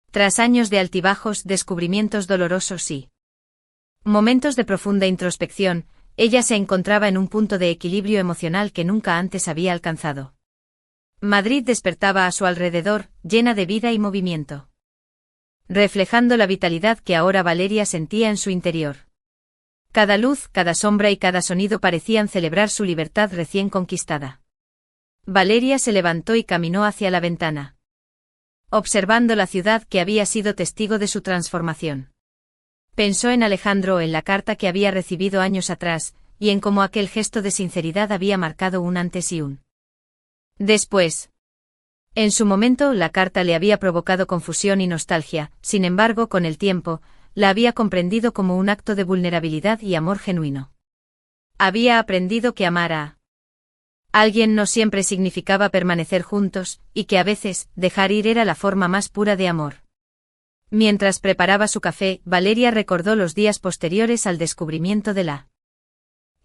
Tras años de altibajos, descubrimientos dolorosos y momentos de profunda introspección, ella se encontraba en un punto de equilibrio emocional que nunca antes había alcanzado. Madrid despertaba a su alrededor, llena de vida y movimiento, reflejando la vitalidad que ahora Valeria sentía en su interior. Cada luz, cada sombra y cada sonido parecían celebrar su libertad recién conquistada. Valeria se levantó y caminó hacia la ventana, observando la ciudad que había sido testigo de su transformación. Pensó en Alejandro, en la carta que había recibido años atrás, y en cómo aquel gesto de sinceridad había marcado un antes y un después. En su momento, la carta le había provocado confusión y nostalgia, sin embargo, con el tiempo, la había comprendido como un acto de vulnerabilidad y amor genuino. Había aprendido que amar a alguien no siempre significaba permanecer juntos, y que a veces, dejar ir era la forma más pura de amor. Mientras preparaba su café, Valeria recordó los días posteriores al descubrimiento de la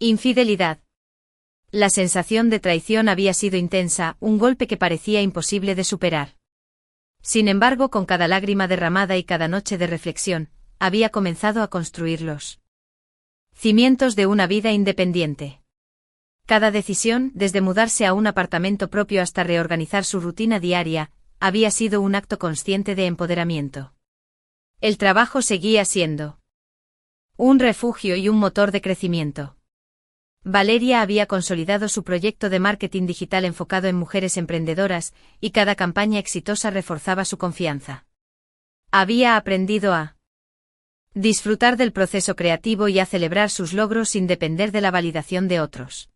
infidelidad. La sensación de traición había sido intensa, un golpe que parecía imposible de superar. Sin embargo, con cada lágrima derramada y cada noche de reflexión, había comenzado a construir los cimientos de una vida independiente. Cada decisión, desde mudarse a un apartamento propio hasta reorganizar su rutina diaria, había sido un acto consciente de empoderamiento. El trabajo seguía siendo un refugio y un motor de crecimiento. Valeria había consolidado su proyecto de marketing digital enfocado en mujeres emprendedoras, y cada campaña exitosa reforzaba su confianza. Había aprendido a disfrutar del proceso creativo y a celebrar sus logros sin depender de la validación de otros.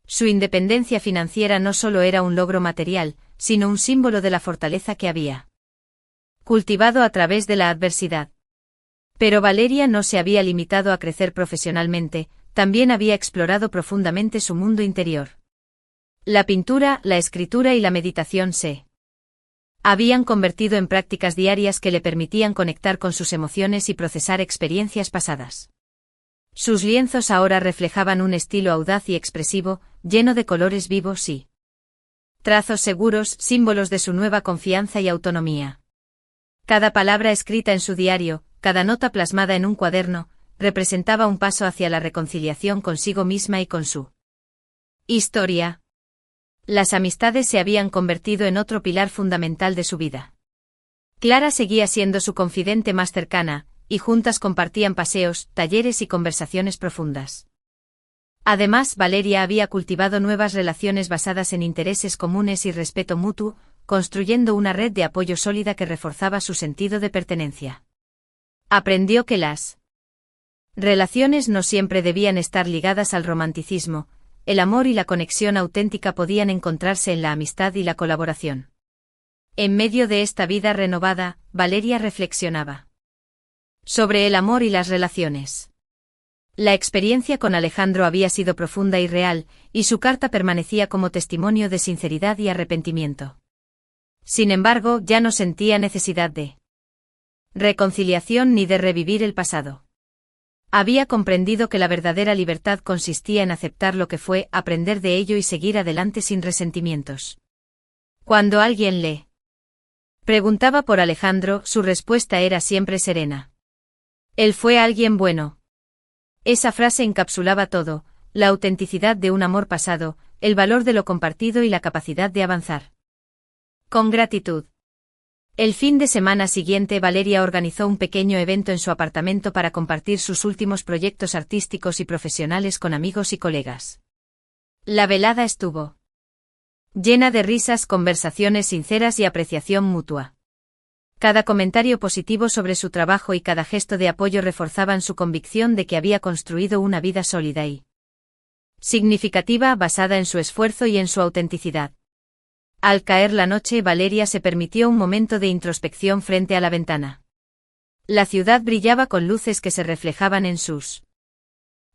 Su independencia financiera no solo era un logro material, sino un símbolo de la fortaleza que había cultivado a través de la adversidad. Pero Valeria no se había limitado a crecer profesionalmente, también había explorado profundamente su mundo interior. La pintura, la escritura y la meditación se habían convertido en prácticas diarias que le permitían conectar con sus emociones y procesar experiencias pasadas. Sus lienzos ahora reflejaban un estilo audaz y expresivo, lleno de colores vivos y trazos seguros, símbolos de su nueva confianza y autonomía. Cada palabra escrita en su diario, cada nota plasmada en un cuaderno, representaba un paso hacia la reconciliación consigo misma y con su historia. Las amistades se habían convertido en otro pilar fundamental de su vida. Clara seguía siendo su confidente más cercana, y juntas compartían paseos, talleres y conversaciones profundas. Además, Valeria había cultivado nuevas relaciones basadas en intereses comunes y respeto mutuo, construyendo una red de apoyo sólida que reforzaba su sentido de pertenencia. Aprendió que las relaciones no siempre debían estar ligadas al romanticismo. El amor y la conexión auténtica podían encontrarse en la amistad y la colaboración. En medio de esta vida renovada, Valeria reflexionaba sobre el amor y las relaciones. La experiencia con Alejandro había sido profunda y real, y su carta permanecía como testimonio de sinceridad y arrepentimiento. Sin embargo, ya no sentía necesidad de reconciliación ni de revivir el pasado. Había comprendido que la verdadera libertad consistía en aceptar lo que fue, aprender de ello y seguir adelante sin resentimientos. Cuando alguien le preguntaba por Alejandro, su respuesta era siempre serena. Él fue alguien bueno. Esa frase encapsulaba todo: la autenticidad de un amor pasado, el valor de lo compartido y la capacidad de avanzar con gratitud. El fin de semana siguiente, Valeria organizó un pequeño evento en su apartamento para compartir sus últimos proyectos artísticos y profesionales con amigos y colegas. La velada estuvo llena de risas, conversaciones sinceras y apreciación mutua. Cada comentario positivo sobre su trabajo y cada gesto de apoyo reforzaban su convicción de que había construido una vida sólida y significativa basada en su esfuerzo y en su autenticidad. Al caer la noche, Valeria se permitió un momento de introspección frente a la ventana. La ciudad brillaba con luces que se reflejaban en sus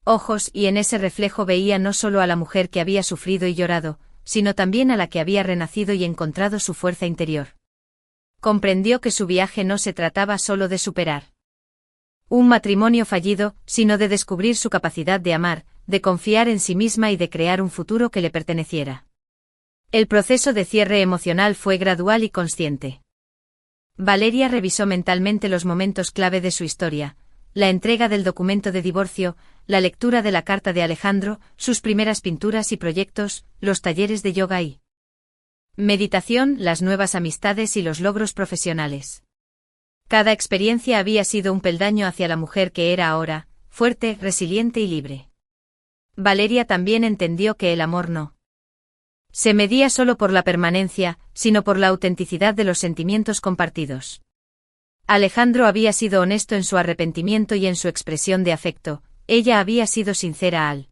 ojos, y en ese reflejo veía no solo a la mujer que había sufrido y llorado, sino también a la que había renacido y encontrado su fuerza interior. Comprendió que su viaje no se trataba solo de superar un matrimonio fallido, sino de descubrir su capacidad de amar, de confiar en sí misma y de crear un futuro que le perteneciera. El proceso de cierre emocional fue gradual y consciente. Valeria revisó mentalmente los momentos clave de su historia: la entrega del documento de divorcio, la lectura de la carta de Alejandro, sus primeras pinturas y proyectos, los talleres de yoga y meditación, las nuevas amistades y los logros profesionales. Cada experiencia había sido un peldaño hacia la mujer que era ahora, fuerte, resiliente y libre. Valeria también entendió que el amor no se medía solo por la permanencia, sino por la autenticidad de los sentimientos compartidos. Alejandro había sido honesto en su arrepentimiento y en su expresión de afecto, ella había sido sincera al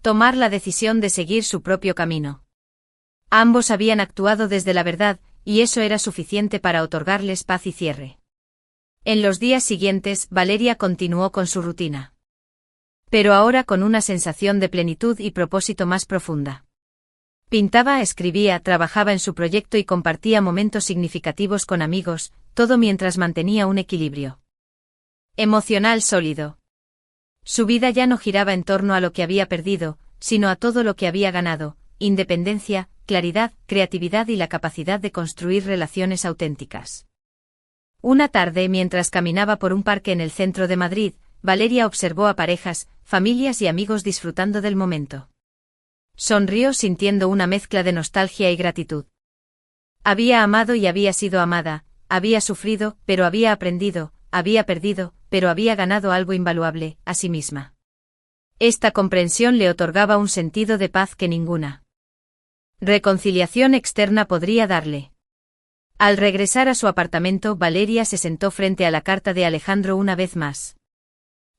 tomar la decisión de seguir su propio camino. Ambos habían actuado desde la verdad, y eso era suficiente para otorgarles paz y cierre. En los días siguientes, Valeria continuó con su rutina. Pero ahora con una sensación de plenitud y propósito más profunda. Pintaba, escribía, trabajaba en su proyecto y compartía momentos significativos con amigos, todo mientras mantenía un equilibrio emocional sólido. Su vida ya no giraba en torno a lo que había perdido, sino a todo lo que había ganado: independencia, claridad, creatividad y la capacidad de construir relaciones auténticas. Una tarde, mientras caminaba por un parque en el centro de Madrid, Valeria observó a parejas, familias y amigos disfrutando del momento. Sonrió sintiendo una mezcla de nostalgia y gratitud. Había amado y había sido amada, había sufrido, pero había aprendido, había perdido, pero había ganado algo invaluable: a sí misma. Esta comprensión le otorgaba un sentido de paz que ninguna reconciliación externa podría darle. Al regresar a su apartamento, Valeria se sentó frente a la carta de Alejandro una vez más.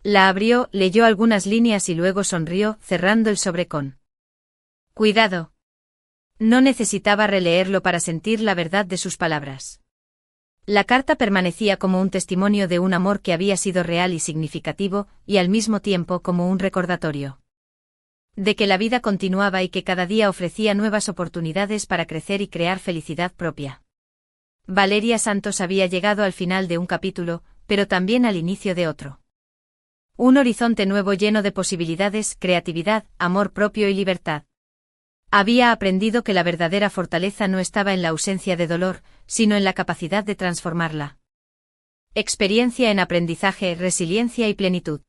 La abrió, leyó algunas líneas y luego sonrió, cerrando el sobre con cuidado. No necesitaba releerlo para sentir la verdad de sus palabras. La carta permanecía como un testimonio de un amor que había sido real y significativo, y al mismo tiempo como un recordatorio de que la vida continuaba y que cada día ofrecía nuevas oportunidades para crecer y crear felicidad propia. Valeria Santos había llegado al final de un capítulo, pero también al inicio de otro. Un horizonte nuevo lleno de posibilidades, creatividad, amor propio y libertad. Había aprendido que la verdadera fortaleza no estaba en la ausencia de dolor, sino en la capacidad de transformarla. Experiencia en aprendizaje, resiliencia y plenitud.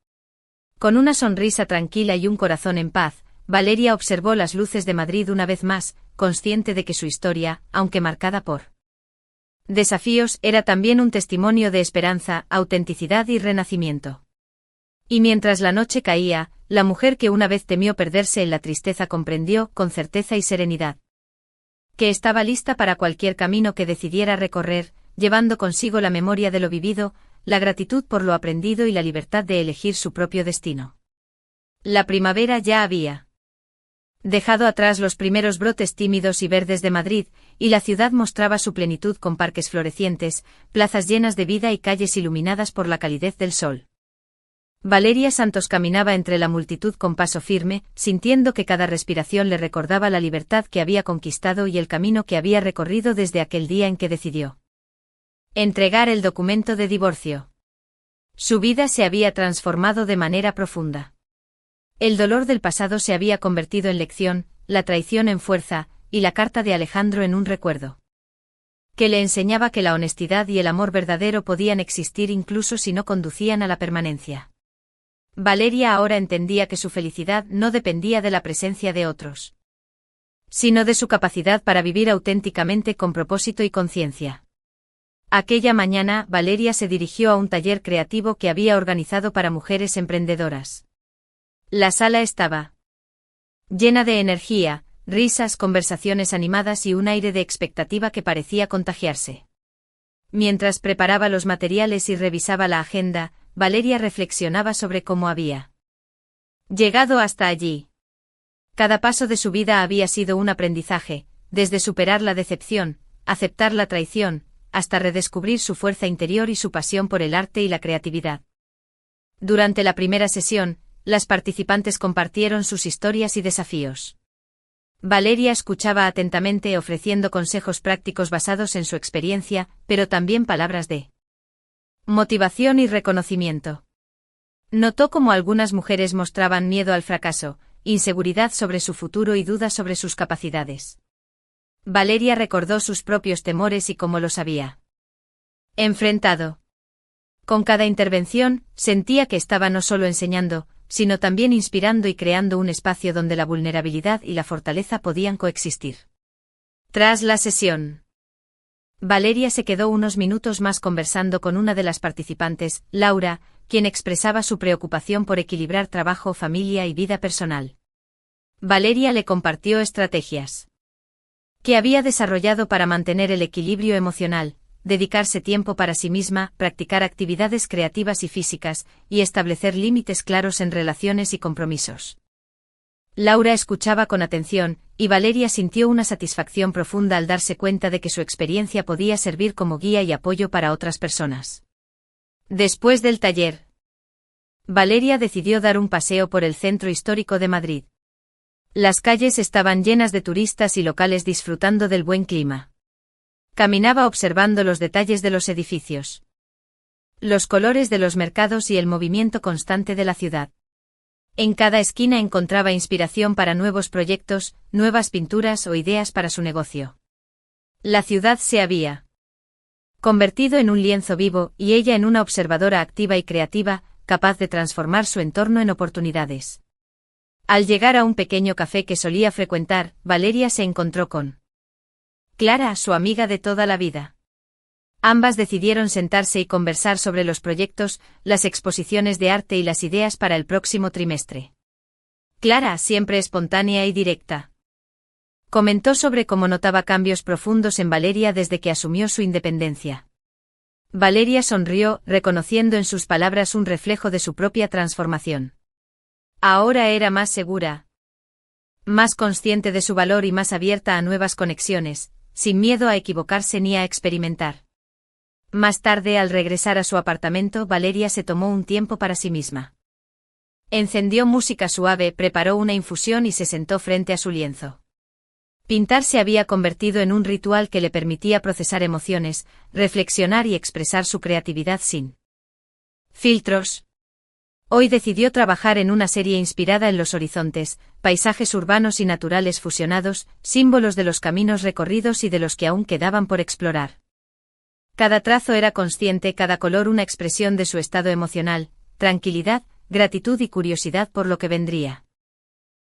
Con una sonrisa tranquila y un corazón en paz, Valeria observó las luces de Madrid una vez más, consciente de que su historia, aunque marcada por desafíos, era también un testimonio de esperanza, autenticidad y renacimiento. Y mientras la noche caía, la mujer que una vez temió perderse en la tristeza comprendió, con certeza y serenidad, que estaba lista para cualquier camino que decidiera recorrer, llevando consigo la memoria de lo vivido, la gratitud por lo aprendido y la libertad de elegir su propio destino. La primavera ya había dejado atrás los primeros brotes tímidos y verdes de Madrid, y la ciudad mostraba su plenitud con parques florecientes, plazas llenas de vida y calles iluminadas por la calidez del sol. Valeria Santos caminaba entre la multitud con paso firme, sintiendo que cada respiración le recordaba la libertad que había conquistado y el camino que había recorrido desde aquel día en que decidió entregar el documento de divorcio. Su vida se había transformado de manera profunda. El dolor del pasado se había convertido en lección, la traición en fuerza, y la carta de Alejandro en un recuerdo que le enseñaba que la honestidad y el amor verdadero podían existir incluso si no conducían a la permanencia. Valeria ahora entendía que su felicidad no dependía de la presencia de otros, sino de su capacidad para vivir auténticamente con propósito y conciencia. Aquella mañana, Valeria se dirigió a un taller creativo que había organizado para mujeres emprendedoras. La sala estaba llena de energía, risas, conversaciones animadas y un aire de expectativa que parecía contagiarse. Mientras preparaba los materiales y revisaba la agenda, Valeria reflexionaba sobre cómo había llegado hasta allí. Cada paso de su vida había sido un aprendizaje, desde superar la decepción, aceptar la traición, hasta redescubrir su fuerza interior y su pasión por el arte y la creatividad. Durante la primera sesión, las participantes compartieron sus historias y desafíos. Valeria escuchaba atentamente ofreciendo consejos prácticos basados en su experiencia, pero también palabras de motivación y reconocimiento. Notó cómo algunas mujeres mostraban miedo al fracaso, inseguridad sobre su futuro y dudas sobre sus capacidades. Valeria recordó sus propios temores y cómo los había enfrentado. Con cada intervención, sentía que estaba no solo enseñando, sino también inspirando y creando un espacio donde la vulnerabilidad y la fortaleza podían coexistir. Tras la sesión, Valeria se quedó unos minutos más conversando con una de las participantes, Laura, quien expresaba su preocupación por equilibrar trabajo, familia y vida personal. Valeria le compartió estrategias que había desarrollado para mantener el equilibrio emocional, dedicarse tiempo para sí misma, practicar actividades creativas y físicas, y establecer límites claros en relaciones y compromisos. Laura escuchaba con atención, y Valeria sintió una satisfacción profunda al darse cuenta de que su experiencia podía servir como guía y apoyo para otras personas. Después del taller, Valeria decidió dar un paseo por el centro histórico de Madrid. Las calles estaban llenas de turistas y locales disfrutando del buen clima. Caminaba observando los detalles de los edificios, los colores de los mercados y el movimiento constante de la ciudad. En cada esquina encontraba inspiración para nuevos proyectos, nuevas pinturas o ideas para su negocio. La ciudad se había convertido en un lienzo vivo y ella en una observadora activa y creativa, capaz de transformar su entorno en oportunidades. Al llegar a un pequeño café que solía frecuentar, Valeria se encontró con Clara, su amiga de toda la vida. Ambas decidieron sentarse y conversar sobre los proyectos, las exposiciones de arte y las ideas para el próximo trimestre. Clara, siempre espontánea y directa, comentó sobre cómo notaba cambios profundos en Valeria desde que asumió su independencia. Valeria sonrió, reconociendo en sus palabras un reflejo de su propia transformación. Ahora era más segura, más consciente de su valor y más abierta a nuevas conexiones, sin miedo a equivocarse ni a experimentar. Más tarde, al regresar a su apartamento, Valeria se tomó un tiempo para sí misma. Encendió música suave, preparó una infusión y se sentó frente a su lienzo. Pintar se había convertido en un ritual que le permitía procesar emociones, reflexionar y expresar su creatividad sin filtros. Hoy decidió trabajar en una serie inspirada en los horizontes, paisajes urbanos y naturales fusionados, símbolos de los caminos recorridos y de los que aún quedaban por explorar. Cada trazo era consciente, cada color una expresión de su estado emocional, tranquilidad, gratitud y curiosidad por lo que vendría.